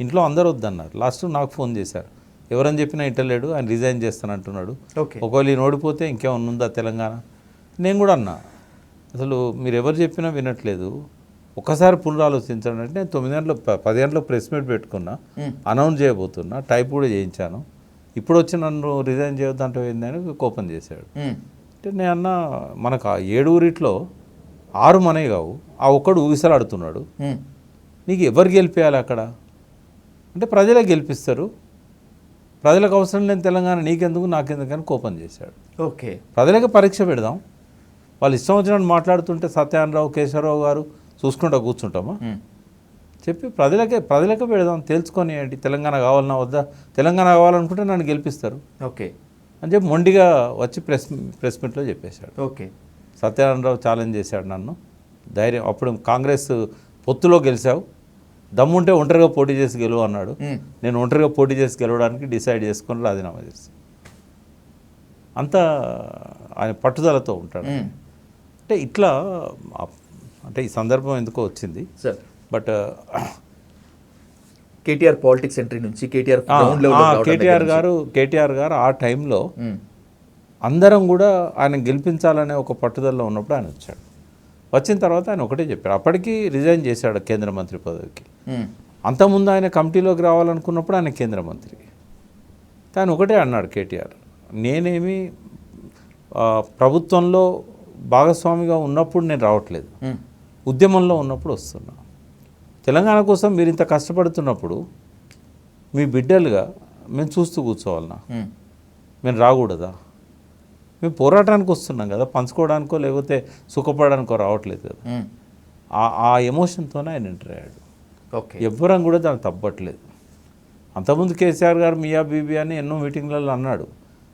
ఇంట్లో అందరూ వద్దన్నారు. లాస్ట్ నాకు ఫోన్ చేశారు, ఎవరని చెప్పినా ఇంటలేడు, ఆయన రిజైన్ చేస్తాను అంటున్నాడు. ఒకవేళ ఈయన ఓడిపోతే ఇంకేమన్నా ఉందా తెలంగాణ? నేను కూడా అన్నా, అసలు మీరు ఎవరు చెప్పినా వినట్లేదు, ఒక్కసారి పునరాలోచించండి అంటే నేను 9 గంటలు 10 గంటలకు ప్రెస్ మీట్ పెట్టుకున్నా, అనౌన్స్ చేయబోతున్నా, టైప్ కూడా చేయించాను. ఇప్పుడు వచ్చి నన్ను రిజైన్ చేయొద్దంటే ఏందని కోపం చేశాడు. అంటే నేను అన్న, మనకు ఆ 7 6 మనవి కావు, ఆ ఒక్కడు ఊగిసలాడుతున్నాడు, నీకు ఎవరు గెలిపేయాలి అక్కడ అంటే ప్రజలే గెలిపిస్తారు, ప్రజలకు అవసరం లేని తెలంగాణ నీకెందుకు నాకెందుకని కోపం చేశాడు. ఓకే, ప్రజలకే పరీక్ష పెడదాం, వాళ్ళు ఇష్టం వచ్చినట్టు మాట్లాడుతుంటే సత్యనారాయణరావు కేశవరావు గారు చూసుకుంటా కూర్చుంటామా? చెప్పి ప్రజలకే పెడదాం, తెలుసుకొని ఏంటి తెలంగాణ కావాలన్నా వద్దా, తెలంగాణ కావాలనుకుంటే నన్ను గెలిపిస్తారు ఓకే అని చెప్పి మొండిగా వచ్చి ప్రెస్ మీట్లో చెప్పేశాడు. ఓకే, సత్యనారాయణరావు ఛాలెంజ్ చేశాడు నన్ను, ధైర్యం, అప్పుడు కాంగ్రెస్ పొత్తులో గెలిచావు, దమ్ముంటే ఒంటరిగా పోటీ చేసి గెలువు అన్నాడు. నేను ఒంటరిగా పోటీ చేసి గెలవడానికి డిసైడ్ చేసుకొని రాజీనామా చేసి, అంతా ఆయన పట్టుదలతో ఉంటాడు. అంటే ఇట్లా, అంటే ఈ సందర్భం ఎందుకో వచ్చింది sir. But KTR politics entry నుంచి కేటీఆర్ గారు ఆ టైంలో అందరం కూడా ఆయన గెలిపించాలనే ఒక పట్టుదలలో ఉన్నప్పుడు ఆయన వచ్చాడు. వచ్చిన తర్వాత ఆయన ఒకటే చెప్పాడు, అప్పటికి రిజైన్ చేశాడు కేంద్ర మంత్రి పదవికి. అంతకుముందు ఆయన కమిటీలోకి రావాలనుకున్నప్పుడు ఆయన కేంద్ర మంత్రి. ఆయన ఒకటే అన్నాడు కేటీఆర్, నేనేమి ప్రభుత్వంలో భాగస్వామిగా ఉన్నప్పుడు నేను రావట్లేదు, ఉద్యమంలో ఉన్నప్పుడు వస్తున్నా. తెలంగాణ కోసం మీరు ఇంత కష్టపడుతున్నప్పుడు మీ బిడ్డలుగా మేము చూస్తూ కూర్చోవాలన్నా, మేము రాకూడదా? మేము పోరాటానికి వస్తున్నాం కదా, పంచుకోవడానికో లేకపోతే సుఖపడడానికో రావట్లేదు కదా. ఆ ఎమోషన్తోనే ఆయన ఎంటర్ అయ్యాడు. ఎవ్వరం కూడా దాన్ని తప్పట్లేదు. అంతకుముందు కేసీఆర్ గారు మియా బీబీ అని ఎన్నో మీటింగ్లలో అన్నాడు,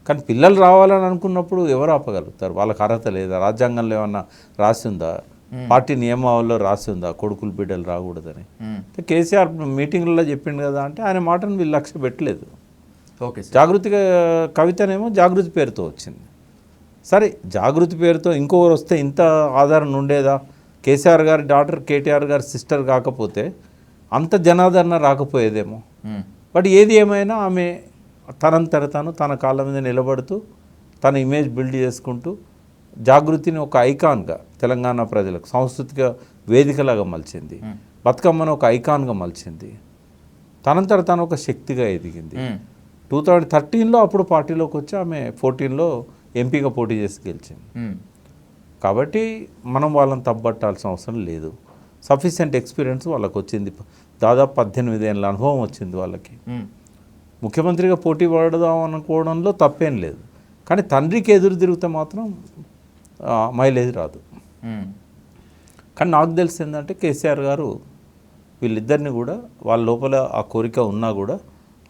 కానీ పిల్లలు రావాలని అనుకున్నప్పుడు ఎవరు ఆపగలుగుతారు? వాళ్ళకి అర్హత లేదా? రాజ్యాంగంలో ఏమన్నా రాసి ఉందా? పార్టీ నియమావళిలో రాసి ఉందా కొడుకులు బిడ్డలు రాకూడదని? కేసీఆర్ మీటింగ్లలో చెప్పిండు కదా అంటే ఆయన మాటను వీళ్ళు లక్ష్య పెట్టలేదు. ఓకే, జాగృతిగా కవితనేమో జాగృతి పేరుతో వచ్చింది. సరే, జాగృతి పేరుతో ఇంకొకరు వస్తే ఇంత ఆదరణ ఉండేదా? కేసీఆర్ గారి డాటర్ కేటీఆర్ గారి సిస్టర్ కాకపోతే అంత జనాదరణ రాకపోయేదేమో. బట్ ఏది ఏమైనా ఆమె తనంతట తాను తన కాళ్ళ మీద నిలబడుతూ తన ఇమేజ్ బిల్డ్ చేసుకుంటూ జాగృతిని ఒక ఐకాన్గా తెలంగాణ ప్రజలకు సాంస్కృతిక వేదికలాగా మలిచింది. బతుకమ్మను ఒక ఐకాన్గా మలిచింది. తనంతట తాను ఒక శక్తిగా ఎదిగింది. 2013లో అప్పుడు పార్టీలోకి వచ్చి ఆమె 14లో ఎంపీగా పోటీ చేసి గెలిచింది. కాబట్టి మనం వాళ్ళని తప్పబట్టాల్సిన అవసరం లేదు. సఫిషియెంట్ ఎక్స్పీరియన్స్ వాళ్ళకి వచ్చింది. దాదాపు 18 ఏళ్ళ అనుభవం వచ్చింది వాళ్ళకి. ముఖ్యమంత్రిగా పోటీ పడదాం అనుకోవడంలో తప్పేం లేదు, కానీ తండ్రికి ఎదురు తిరిగితే మాత్రం మైలేజ్ రాదు. కానీ నాకు తెలిసి ఏంటంటే కేసీఆర్ గారు వీళ్ళిద్దరిని కూడా వాళ్ళ లోపల ఆ కోరిక ఉన్నా కూడా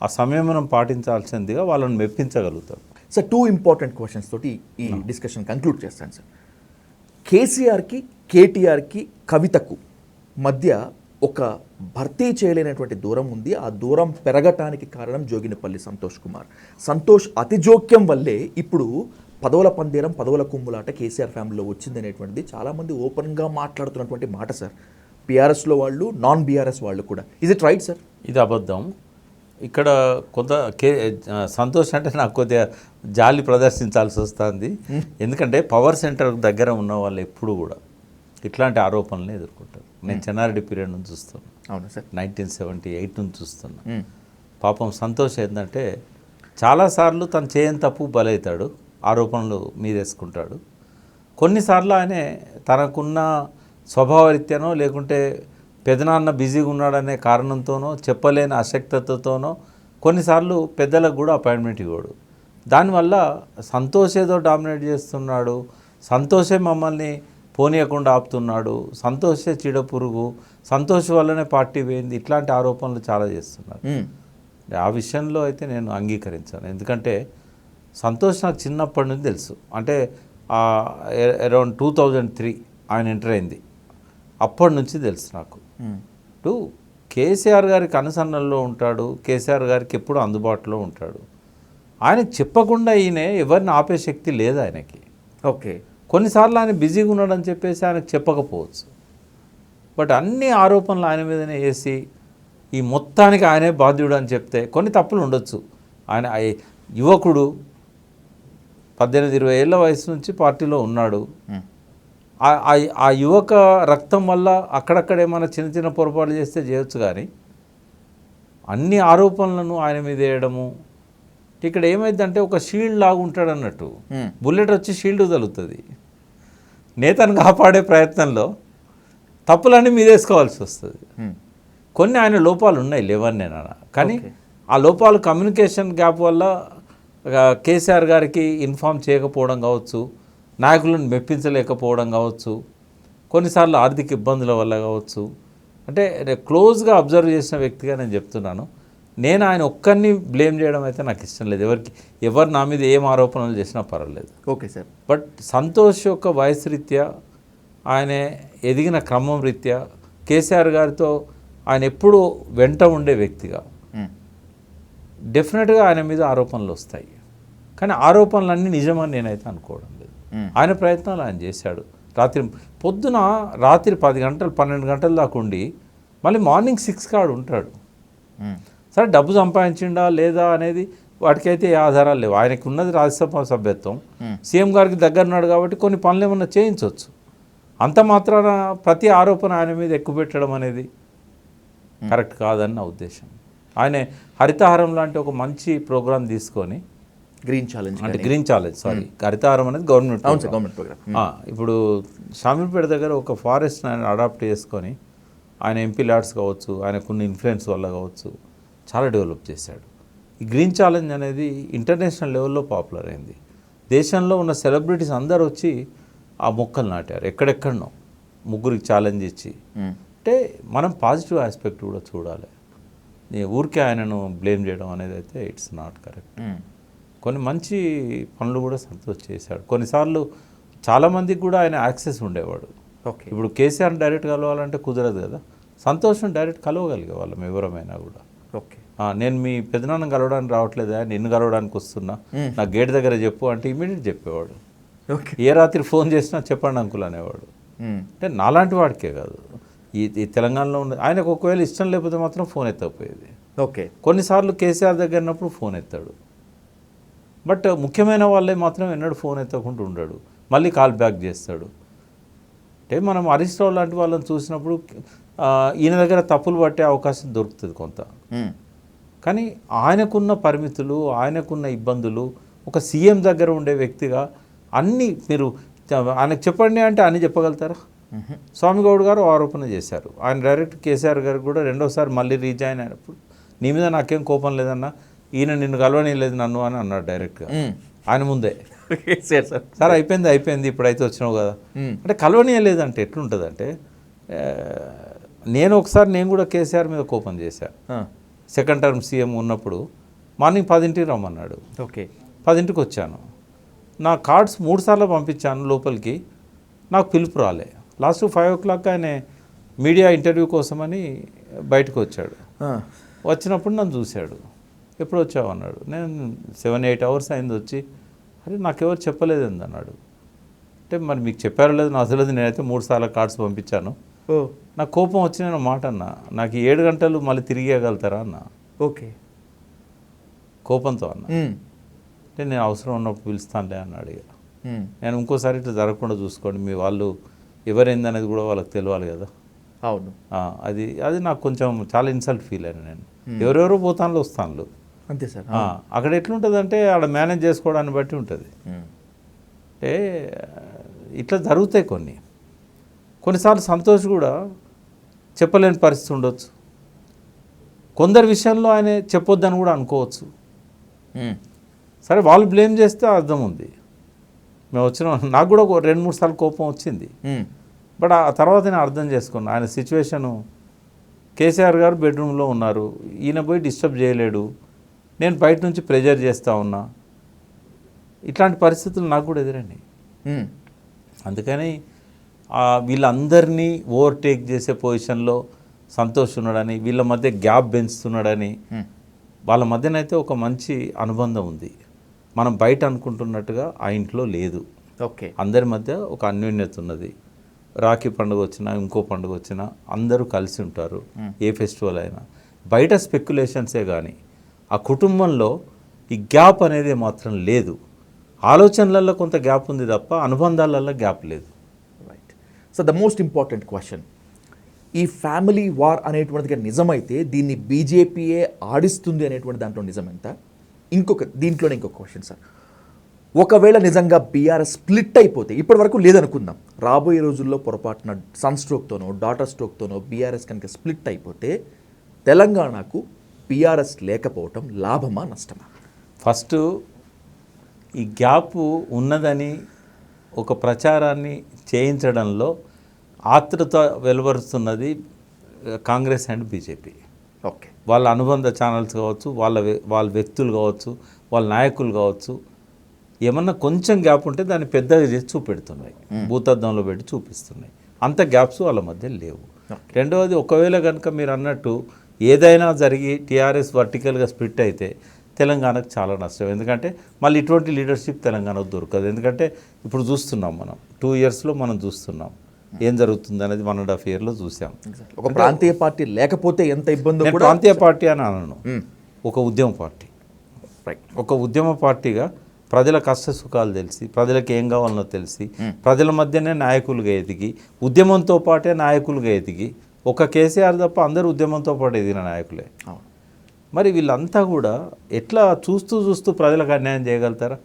ఆ సంయమనం పాటించాల్సిందిగా వాళ్ళని మెప్పించగలుగుతారు. సార్, 2 ఇంపార్టెంట్ క్వశ్చన్స్ తోటి ఈ డిస్కషన్ కంక్లూడ్ చేస్తాను సార్. కేసీఆర్కి, కేటీఆర్కి, కవితకు మధ్య ఒక భర్తీ చేయలేనటువంటి దూరం ఉంది. ఆ దూరం పెరగటానికి కారణం జోగినిపల్లి సంతోష్ కుమార్. సంతోష్ అతి జోక్యం వల్లే ఇప్పుడు పదవుల పందేరం, పదవుల కుమ్ములాట కేసీఆర్ ఫ్యామిలీలో వచ్చింది అనేటువంటిది చాలామంది ఓపెన్గా మాట్లాడుతున్నటువంటి మాట సార్. బీఆర్ఎస్లో వాళ్ళు, నాన్ బీఆర్ఎస్ వాళ్ళు కూడా. Is it right sir? ఇది అబద్ధం. ఇక్కడ కొంత సంతోష్ అంటే నాకు కొద్దిగా జాలి ప్రదర్శించాల్సి వస్తుంది. ఎందుకంటే పవర్ సెంటర్ దగ్గర ఉన్న వాళ్ళు ఎప్పుడు కూడా ఇట్లాంటి ఆరోపణలు ఎదుర్కొంటారు. నేను చెన్నారెడ్డి పీరియడ్ నుంచి చూస్తాను. అవును సార్. 1978 నుంచి చూస్తున్నా. పాపం సంతోష్ ఏంటంటే చాలాసార్లు తను చేయని తప్పు బలవుతాడు, ఆరోపణలు మీదేసుకుంటాడు. కొన్నిసార్లు ఆయనే తనకున్న స్వభావరీత్యానో లేకుంటే పెదనాన్న బిజీగా ఉన్నాడనే కారణంతోనో చెప్పలేని అశక్తతతోనో కొన్నిసార్లు పెద్దలకు కూడా అపాయింట్మెంట్ ఇవ్వడు. దానివల్ల సంతోష్ ఏదో డామినేట్ చేస్తున్నాడు, సంతోషే మమ్మల్ని పోనీయకుండా ఆపుతున్నాడు, సంతోషే చీడపురుగు, సంతోష్ వల్లనే పార్టీ పోయింది, ఇట్లాంటి ఆరోపణలు చాలా చేస్తున్నారు. ఆ విషయంలో అయితే నేను అంగీకరించాను. ఎందుకంటే సంతోష్ నాకు చిన్నప్పటి నుంచి తెలుసు. అంటే అరౌండ్ 2003 ఆయన ఎంటర్ అయింది, అప్పటి నుంచి తెలుసు నాకు. ఇప్పుడు కేసీఆర్ గారికి అనుసరణలో ఉంటాడు, కేసీఆర్ గారికి ఎప్పుడు అందుబాటులో ఉంటాడు. ఆయనకు చెప్పకుండా ఈయన ఎవరిని ఆపే శక్తి లేదు ఆయనకి. ఓకే, కొన్నిసార్లు ఆయన బిజీగా ఉన్నాడని చెప్పేసి ఆయనకు చెప్పకపోవచ్చు. బట్ అన్ని ఆరోపణలు ఆయన మీదనే వేసి ఈ మొత్తానికి ఆయనే బాధ్యుడు అని చెప్తే కొన్ని తప్పులు ఉండొచ్చు. ఆయన యువకుడు 18-20 ఏళ్ళ వయసు నుంచి పార్టీలో ఉన్నాడు. ఆ యువక రక్తం వల్ల అక్కడక్కడ ఏమైనా చిన్న చిన్న పొరపాట్లు చేస్తే చేయొచ్చు, కానీ అన్ని ఆరోపణలను ఆయన మీద వేయడము. ఇక్కడ ఏమైందంటే ఒక షీల్డ్ లాగా ఉంటాడు అన్నట్టు, బుల్లెట్ వచ్చి షీల్డ్ తగులుతుంది. నేతను కాపాడే ప్రయత్నంలో తప్పులన్నీ మీదేసుకోవాల్సి వస్తుంది. కొన్ని ఆయన లోపాలు ఉన్నాయి, లేవని నేను, కానీ ఆ లోపాలు కమ్యూనికేషన్ గ్యాప్ వల్ల కేసీఆర్ గారికి ఇన్ఫామ్ చేయకపోవడం కావచ్చు, నాయకులను మెప్పించలేకపోవడం కావచ్చు, కొన్నిసార్లు ఆర్థిక ఇబ్బందుల వల్ల కావచ్చు. అంటే క్లోజ్గా అబ్జర్వ్ చేసిన వ్యక్తిగా నేను చెప్తున్నాను. నేను ఆయన ఒక్కరిని బ్లేమ్ చేయడం అయితే నాకు ఇష్టం లేదు. ఎవరు నా మీద ఏం ఆరోపణలు చేసినా పర్వాలేదు. Okay sir. బట్ సంతోష్ యొక్క వయసు రీత్యా, ఆయన ఎదిగిన క్రమం రీత్యా, కేసీఆర్ గారితో ఆయన ఎప్పుడూ వెంట ఉండే వ్యక్తిగా డెఫినెట్గా ఆయన మీద ఆరోపణలు వస్తాయి. కానీ ఆరోపణలన్నీ నిజమని నేనైతే అనుకోవడం లేదు. ఆయన ప్రయత్నాలు ఆయన చేశాడు. పొద్దున రాత్రి 10 గంటలు 12 గంటల దాకా ఉండి మళ్ళీ మార్నింగ్ 6 కాడు ఉంటాడు. సరే, డబ్బు సంపాదించిండా లేదా అనేది వాటికైతే ఏ ఆధారాలు లేవు. ఆయనకు ఉన్నది రాజ్యసభ సభ్యత్వం, సీఎం గారికి దగ్గర ఉన్నాడు కాబట్టి కొన్ని పనులు ఏమన్నా చేయించవచ్చు. అంత మాత్రాన ప్రతి ఆరోపణ ఆయన మీద ఎక్కువ పెట్టడం అనేది కరెక్ట్ కాదని నా ఉద్దేశం. ఆయన హరితహారం లాంటి ఒక మంచి ప్రోగ్రాం తీసుకొని, గ్రీన్ ఛాలెంజ్ హరితహారం అనేది గవర్నమెంట్ ప్రోగ్రామ్. ఇప్పుడు షామీర్పేట దగ్గర ఒక ఫారెస్ట్ ఆయన అడాప్ట్ చేసుకొని ఆయన ఎంపీ ల్యాడ్స్ కావచ్చు, ఆయనకున్న ఇన్ఫ్లుయెన్స్ వల్ల కావచ్చు, చాలా డెవలప్ చేశాడు. ఈ గ్రీన్ ఛాలెంజ్ అనేది ఇంటర్నేషనల్ లెవెల్లో పాపులర్ అయింది. దేశంలో ఉన్న సెలబ్రిటీస్ అందరూ వచ్చి ఆ మొక్కలు నాటారు. ఎక్కడెక్కడనో ముగ్గురికి ఛాలెంజ్ ఇచ్చి. అంటే మనం పాజిటివ్ ఆస్పెక్ట్ కూడా చూడాలి. ఊరికే ఆయనను బ్లేమ్ చేయడం అనేది అయితే ఇట్స్ నాట్ కరెక్ట్. కొన్ని మంచి పనులు కూడా సంతోష్ చేశాడు. కొన్నిసార్లు చాలామందికి కూడా ఆయన యాక్సెస్ ఉండేవాడు. ఓకే, ఇప్పుడు కేసీఆర్ని డైరెక్ట్ కలవాలంటే కుదరదు కదా, సంతోషం డైరెక్ట్ కలవగలిగే వాళ్ళం ఎవరమైనా కూడా. ఓకే, నేను మీ పెదనాన్న కలవడానికి రావట్లేదా, నిన్ను కలవడానికి వస్తున్నా, నా గేట్ దగ్గర చెప్పు అంటే ఇమీడియట్ చెప్పేవాడు. ఓకే, ఏ రాత్రి ఫోన్ చేసినా చెప్పండి అంకుల్ అనేవాడు. అంటే నాలాంటి వాడికే కాదు, ఈ తెలంగాణలో ఉన్న ఆయనకు ఒకవేళ ఇష్టం లేకపోతే మాత్రం ఫోన్ ఎత్తకపోయేది. ఓకే, కొన్నిసార్లు కేసీఆర్ దగ్గర ఉన్నప్పుడు ఫోన్ ఎత్తాడు. బట్ ముఖ్యమైన వాళ్ళే మాత్రం ఎన్నడూ ఫోన్ ఎత్తకుండా ఉండడు, మళ్ళీ కాల్ బ్యాక్ చేస్తాడు. అంటే మనం హరీష్ రావు లాంటి వాళ్ళని చూసినప్పుడు ఈయన దగ్గర తప్పులు పట్టే అవకాశం దొరుకుతుంది కొంత. కానీ ఆయనకున్న పరిమితులు, ఆయనకున్న ఇబ్బందులు, ఒక సీఎం దగ్గర ఉండే వ్యక్తిగా అన్నీ మీరు ఆయనకు చెప్పండి అంటే అన్నీ చెప్పగలుగుతారా? స్వామిగౌడ్ గారు ఆరోపణ చేశారు. ఆయన డైరెక్ట్ కేసీఆర్ గారు కూడా రెండోసారి మళ్ళీ రీజాయిన్ అయినప్పుడు, నీ మీద నాకేం కోపం లేదన్నా, ఈయన నిన్ను కలవనీయలేదు నన్ను అని అన్నాడు డైరెక్ట్గా ఆయన ముందే. సార్ అయిపోయింది ఇప్పుడైతే వచ్చినావు కదా అంటే కలవనీయలేదంటే ఎట్లుంటుంది అంటే, నేను కూడా కేసీఆర్ మీద కోపం చేశాను. సెకండ్ టర్మ్ సీఎం ఉన్నప్పుడు మార్నింగ్ 10ంటికి రమ్మన్నాడు. ఓకే, 10ంటికి వచ్చాను. నా కార్డ్స్ 3 సార్లు పంపించాను లోపలికి, నాకు పిలుపు రాలే. లాస్ట్ 5 o'clock ఆయన మీడియా ఇంటర్వ్యూ కోసమని బయటకు వచ్చాడు. వచ్చినప్పుడు నన్ను చూశాడు. ఎప్పుడు వచ్చావు అన్నాడు. నేను 7-8 hours అయింది వచ్చి. అరే నాకెవరు చెప్పలేదండి అన్నాడు. అంటే మరి మీకు చెప్పారో లేదు నాకు తెలియదు, నేనైతే 3 సార్లు కార్డ్స్ పంపించాను. నాకు కోపం వచ్చి నేను మాట అన్నా, నాకు 7 గంటలు మళ్ళీ తిరిగేయగలుగుతారా అన్న. ఓకే, కోపంతో అన్న. అంటే నేను అవసరం ఉన్నప్పుడు పిలుస్తానులే అన్నాడు. ఇక నేను ఇంకోసారి ఇట్లా జరగకుండా చూసుకోండి, మీ వాళ్ళు ఎవరైందనేది కూడా వాళ్ళకి తెలియాలి కదా. అవును, అది నాకు కొంచెం చాలా ఇన్సల్ట్ ఫీల్ అయినా. నేను ఎవరెవరో పోతానులో వస్తాను. అంతే సార్. అక్కడ ఎట్లుంటుందంటే ఆడ మేనేజ్ చేసుకోవడాన్ని బట్టి ఉంటుంది. అంటే ఇట్లా జరుగుతాయి కొన్నిసార్లు సంతోష్ కూడా చెప్పలేని పరిస్థితి ఉండొచ్చు. కొందరి విషయంలో ఆయన చెప్పొద్దని కూడా అనుకోవచ్చు. సరే వాళ్ళు బ్లేమ్ చేస్తే అర్థం ఉంది. మేము నాకు కూడా 2-3 సార్లు కోపం వచ్చింది. బట్ ఆ తర్వాత నేను అర్థం చేసుకున్నా ఆయన సిచ్యువేషను. కేసీఆర్ గారు బెడ్రూమ్లో ఉన్నారు, ఈయన పోయి డిస్టర్బ్ చేయలేడు, నేను బయట నుంచి ప్రెజర్ చేస్తూ ఉన్నా. ఇట్లాంటి పరిస్థితులు నాకు కూడా ఎదురండి. అందుకని వీళ్ళందరినీ ఓవర్టేక్ చేసే పొజిషన్లో సంతోష్ ఉన్నాడని, వీళ్ళ మధ్య గ్యాప్ పెంచుతున్నాడని, వాళ్ళ మధ్యనైతే ఒక మంచి అనుబంధం ఉంది. మనం బయట అనుకుంటున్నట్టుగా ఆ ఇంట్లో లేదు. ఓకే, అందరి అందరి మధ్య ఒక అన్యోన్యత ఉన్నది. రాఖీ పండుగ వచ్చినా ఇంకో పండుగ వచ్చినా అందరూ కలిసి ఉంటారు. ఏ ఫెస్టివల్ అయినా బయట స్పెక్యులేషన్సే కానీ ఆ కుటుంబంలో ఈ గ్యాప్ అనేది మాత్రం లేదు. ఆలోచనలలో కొంత గ్యాప్ ఉంది తప్ప అనుబంధాలలో గ్యాప్ లేదు. Right. So the most important question, ఈ ఫ్యామిలీ వార్ అనేటువంటిది నిజమైతే దీన్ని బీజేపీయే ఆడిస్తుంది అనేటువంటి దాంట్లో నిజమెంత? దీంట్లోనే ఇంకొక క్వశ్చన్ సార్, ఒకవేళ నిజంగా బీఆర్ఎస్ స్ప్లిట్ అయిపోతే, ఇప్పటి వరకు లేదనుకుందాం, రాబోయే రోజుల్లో పొరపాటున సన్ స్ట్రోక్తోనో డాటర్ స్ట్రోక్తోనో బీఆర్ఎస్ కనుక స్ప్లిట్ అయిపోతే తెలంగాణకు బీఆర్ఎస్ లేకపోవటం లాభమా నష్టమా? ఫస్ట్ ఈ గ్యాప్ ఉన్నదని ఒక ప్రచారాన్ని చేయించడంలో ఆతృత వెలువరుస్తున్నది కాంగ్రెస్ అండ్ బీజేపీ. ఓకే, వాళ్ళ అనుబంధ ఛానల్స్ కావచ్చు, వాళ్ళ వ్యక్తులు కావచ్చు, వాళ్ళ నాయకులు కావచ్చు, ఏమన్నా కొంచెం గ్యాప్ ఉంటే దాన్ని పెద్దగా చేసి చూపెడుతున్నాయి, భూతద్దంలో పెట్టి చూపిస్తున్నాయి. అంత గ్యాప్స్ వాళ్ళ మధ్య లేవు. రెండవది, ఒకవేళ కనుక మీరు అన్నట్టు ఏదైనా జరిగి టీఆర్ఎస్ వర్టికల్గా స్ప్లిట్ అయితే తెలంగాణకు చాలా నష్టం. ఎందుకంటే మళ్ళీ ఇటువంటి లీడర్షిప్ తెలంగాణకు దొరకదు. ఎందుకంటే ఇప్పుడు చూస్తున్నాం, మనం 2 ఇయర్స్లో మనం చూస్తున్నాం ఏం జరుగుతుంది అనేది. 1.5 ఇయర్లో చూసాం. ఒక ప్రాంతీయ పార్టీ లేకపోతే ఎంత ఇబ్బంది. ప్రాంతీయ పార్టీ అని అనను, ఒక ఉద్యమ పార్టీ. ఒక ఉద్యమ పార్టీగా ప్రజల కష్ట సుఖాలు తెలిసి, ప్రజలకు ఏం కావాలనో తెలిసి, ప్రజల మధ్యనే నాయకులుగా ఎదిగి, ఉద్యమంతో పాటే నాయకులుగా ఎదిగి, ఒక కేసీఆర్ తప్ప అందరూ ఉద్యమంతో పాటు ఎదిగిన నాయకులే. మరి వీళ్ళంతా కూడా ఎట్లా చూస్తూ ప్రజలకు అన్యాయం చేయగలుగుతారా?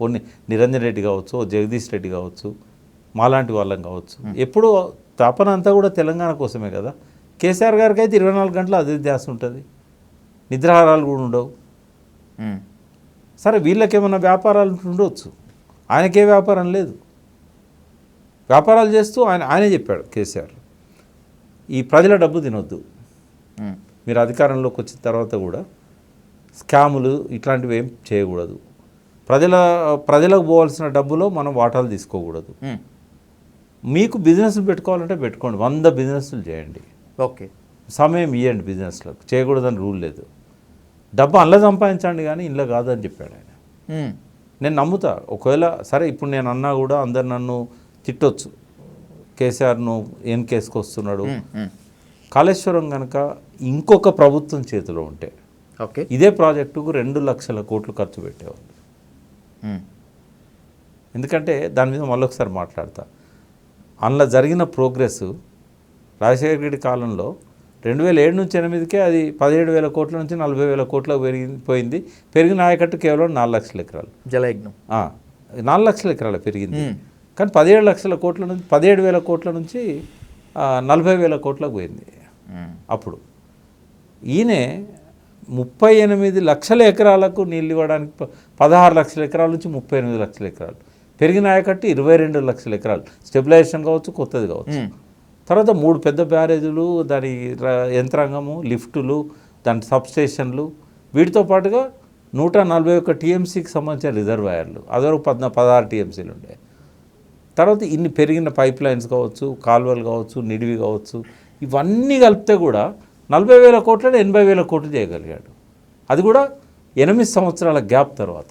ఓన్లీ నిరంజన్ రెడ్డి కావచ్చు, జగదీష్ రెడ్డి కావచ్చు, మాలాంటి వాళ్ళం కావచ్చు, ఎప్పుడూ తపన అంతా కూడా తెలంగాణ కోసమే కదా. కేసీఆర్ గారికి అయితే 24 గంటలు అదే ధ్యాస ఉంటుంది, నిద్రాహారాలు కూడా ఉండవు. సరే, వీళ్ళకేమన్నా వ్యాపారాలు ఉండవచ్చు, ఆయనకే వ్యాపారం లేదు. వ్యాపారాలు చేస్తూ ఆయనే చెప్పాడు కేసీఆర్, ఈ ప్రజల డబ్బు తినొద్దు, మీరు అధికారంలోకి వచ్చిన తర్వాత కూడా స్కాములు ఇట్లాంటివి ఏం చేయకూడదు, ప్రజలకు పోవాల్సిన డబ్బులో మనం వాటాలు తీసుకోకూడదు, మీకు బిజినెస్లు పెట్టుకోవాలంటే పెట్టుకోండి, 100 బిజినెస్లు చేయండి, ఓకే, సమయం ఇవ్వండి, బిజినెస్లకు చేయకూడదని రూల్ లేదు, డబ్బు అందులో సంపాదించండి కానీ ఇంట్లో కాదని చెప్పాడు ఆయన. నేను నమ్ముతా. ఒకవేళ సరే ఇప్పుడు నేను అన్నా కూడా అందరు నన్ను తిట్టొచ్చు, కేసీఆర్ను ఏం కేసుకొస్తున్నాడు. కాళేశ్వరం కనుక ఇంకొక ప్రభుత్వం చేతిలో ఉంటే ఓకే, ఇదే ప్రాజెక్టుకు 2 లక్షల కోట్లు ఖర్చు పెట్టేవాళ్ళు. ఎందుకంటే దాని మీద మళ్ళొకసారి మాట్లాడతా. అందులో జరిగిన ప్రోగ్రెస్ రాజశేఖర రెడ్డి కాలంలో 2007 నుంచి 2008కే అది 17,000 కోట్ల నుంచి 40,000 కోట్లకు పెరిగిపోయింది. పెరిగిన ఆయకట్టు కేవలం 4 లక్షల ఎకరాలు. జలయజ్ఞం 4 లక్షల ఎకరాలు పెరిగింది. కానీ 17 లక్షల కోట్ల నుంచి 17,000 కోట్ల నుంచి 40,000 కోట్లకు పోయింది. అప్పుడు ఈయన 38 లక్షల ఎకరాలకు నీళ్ళు ఇవ్వడానికి 16 లక్షల ఎకరాల నుంచి 38 లక్షల ఎకరాలు పెరిగిన ఆయకట్టు 22 లక్షల ఎకరాలు. స్టెబిలైజేషన్ కావచ్చు, కొత్తది కావచ్చు. తర్వాత 3 పెద్ద బ్యారేజీలు, దాని యంత్రాంగము, లిఫ్టులు, దాని సబ్స్టేషన్లు, వీటితో పాటుగా 141 టీఎంసీకి సంబంధించిన రిజర్వాయర్లు, అదొక 16 టీఎంసీలు ఉండే. తర్వాత ఇన్ని పెరిగిన పైప్ లైన్స్ కావచ్చు, కాలువలు కావచ్చు, నిడివి కావచ్చు, ఇవన్నీ కలిపితే కూడా 40,000 కోట్లను 80,000 కోట్లు చేయగలిగాడు. అది కూడా 8 సంవత్సరాల గ్యాప్ తర్వాత.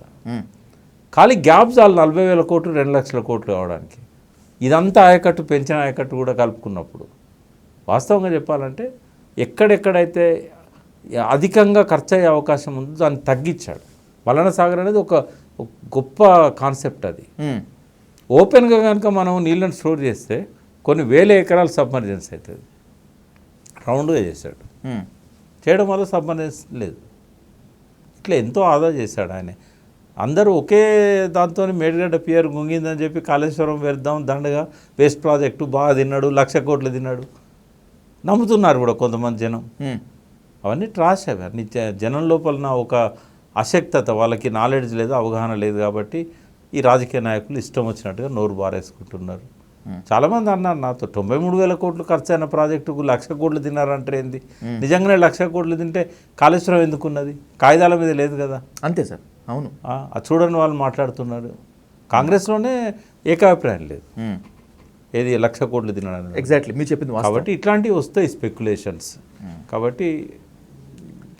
ఖాళీ గ్యాప్ చాలు 40,000 కోట్లు 2 లక్షల కోట్లు కావడానికి. ఇదంతా ఆయకట్టు, పెంచిన ఆయకట్టు కూడా కలుపుకున్నప్పుడు వాస్తవంగా చెప్పాలంటే ఎక్కడెక్కడైతే అధికంగా ఖర్చు అయ్యే అవకాశం ఉందో దాన్ని తగ్గించాడు. మల్లన్న సాగర్ అనేది ఒక గొప్ప కాన్సెప్ట్. అది ఓపెన్గా కనుక మనం నీళ్ళని స్టోర్ చేస్తే కొన్ని వేల ఎకరాలు సబ్మర్జెన్స్ అవుతుంది. రౌండ్గా చేశాడు. చేయడం వల్ల సబ్మర్జెన్స్ లేదు. ఇట్లా ఎంతో ఆదా చేశాడు ఆయన. అందరూ ఒకే దాంతో మేడిగడ్డ పియర్ గుంగిందని చెప్పి కాళేశ్వరం వేద్దాం దండగా వేస్ట్ ప్రాజెక్టు బాగా తిన్నాడు, 1,00,000 కోట్లు తిన్నాడు నమ్ముతున్నారు కూడా కొంతమంది జనం. అవన్నీ ట్రాష్ అవి అన్ని జనం లోపల ఒక అశక్తత, వాళ్ళకి నాలెడ్జ్ లేదు, అవగాహన లేదు కాబట్టి ఈ రాజకీయ నాయకులు ఇష్టం వచ్చినట్టుగా నోరు బారేసుకుంటున్నారు. చాలామంది అన్నారు నాతో 93,000 కోట్లు ఖర్చు అయిన ప్రాజెక్టుకు 1,00,000 కోట్లు తిన్నారంటే ఏంది? నిజంగానే 1,00,000 కోట్లు తింటే కాళేశ్వరం ఎందుకున్నది? కాగితాల మీద లేదు కదా. అంతే సార్, అవును. అది చూడని వాళ్ళు మాట్లాడుతున్నారు. కాంగ్రెస్లోనే ఏకాభిప్రాయం లేదు ఏది 1,00,000 కోట్లు తినడం. ఎగ్జాక్ట్లీ మీరు చెప్పింది వాస్తవం. కాబట్టి ఇట్లాంటివి వస్తాయి స్పెక్యులేషన్స్. కాబట్టి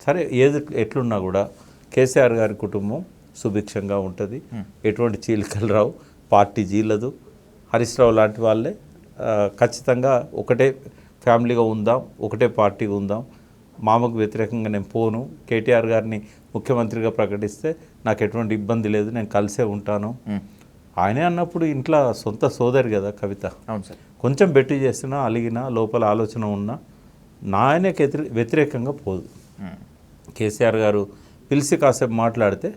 సరే ఏది ఎట్లున్నా కూడా కేసీఆర్ గారి కుటుంబం సుభిక్షంగా ఉంటుంది, ఎటువంటి చీలికలు రావు, పార్టీ జీలదు. హరీష్ రావు లాంటి వాళ్ళే ఖచ్చితంగా ఒకటే ఫ్యామిలీగా ఉందాం, ఒకటే పార్టీగా ఉందాం, మామకు వ్యతిరేకంగా నేను పోను, కేటీఆర్ గారిని ముఖ్యమంత్రిగా ప్రకటిస్తే నాకు ఎటువంటి ఇబ్బంది లేదు, నేను కలిసే ఉంటాను. ఆయనే అన్నప్పుడు ఇంట్లో సొంత సోదరి కదా కవిత. అవును సార్. కొంచెం బెట్టి చేసినా అలిగినా లోపల ఆలోచన ఉన్నా నా ఆయనకి వ్యతిరేకంగా పోదు. కేసీఆర్ గారు పిలిచి కాసేపు మాట్లాడితే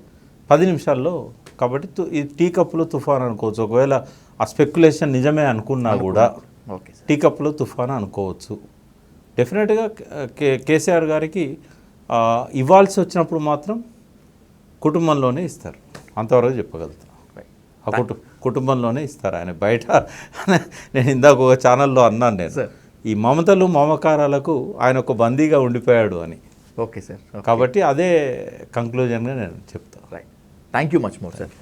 10 నిమిషాల్లో, కాబట్టి ఈ టీ కప్పులో తుఫాన్ అనుకోవచ్చు. ఒకవేళ ఆ స్పెక్యులేషన్ నిజమే అనుకున్నా కూడా టీ కప్పులో తుఫాన్ అనుకోవచ్చు. డెఫినెట్గా కేసీఆర్ గారికి ఇవ్వాల్సి వచ్చినప్పుడు మాత్రం కుటుంబంలోనే ఇస్తారు, అంతవరకు చెప్పగలుగుతాను. ఆ కుటుంబంలోనే ఇస్తారు ఆయన. బయట నేను ఇందాక ఒక ఛానల్లో అన్నాను నేను, ఈ మమతలు మమకారాలకు ఆయన ఒక బందీగా ఉండిపోయాడు అని. Okay sir. కాబట్టి అదే కంక్లూజన్గా నేను చెప్తాను. Right, thank you much more sir.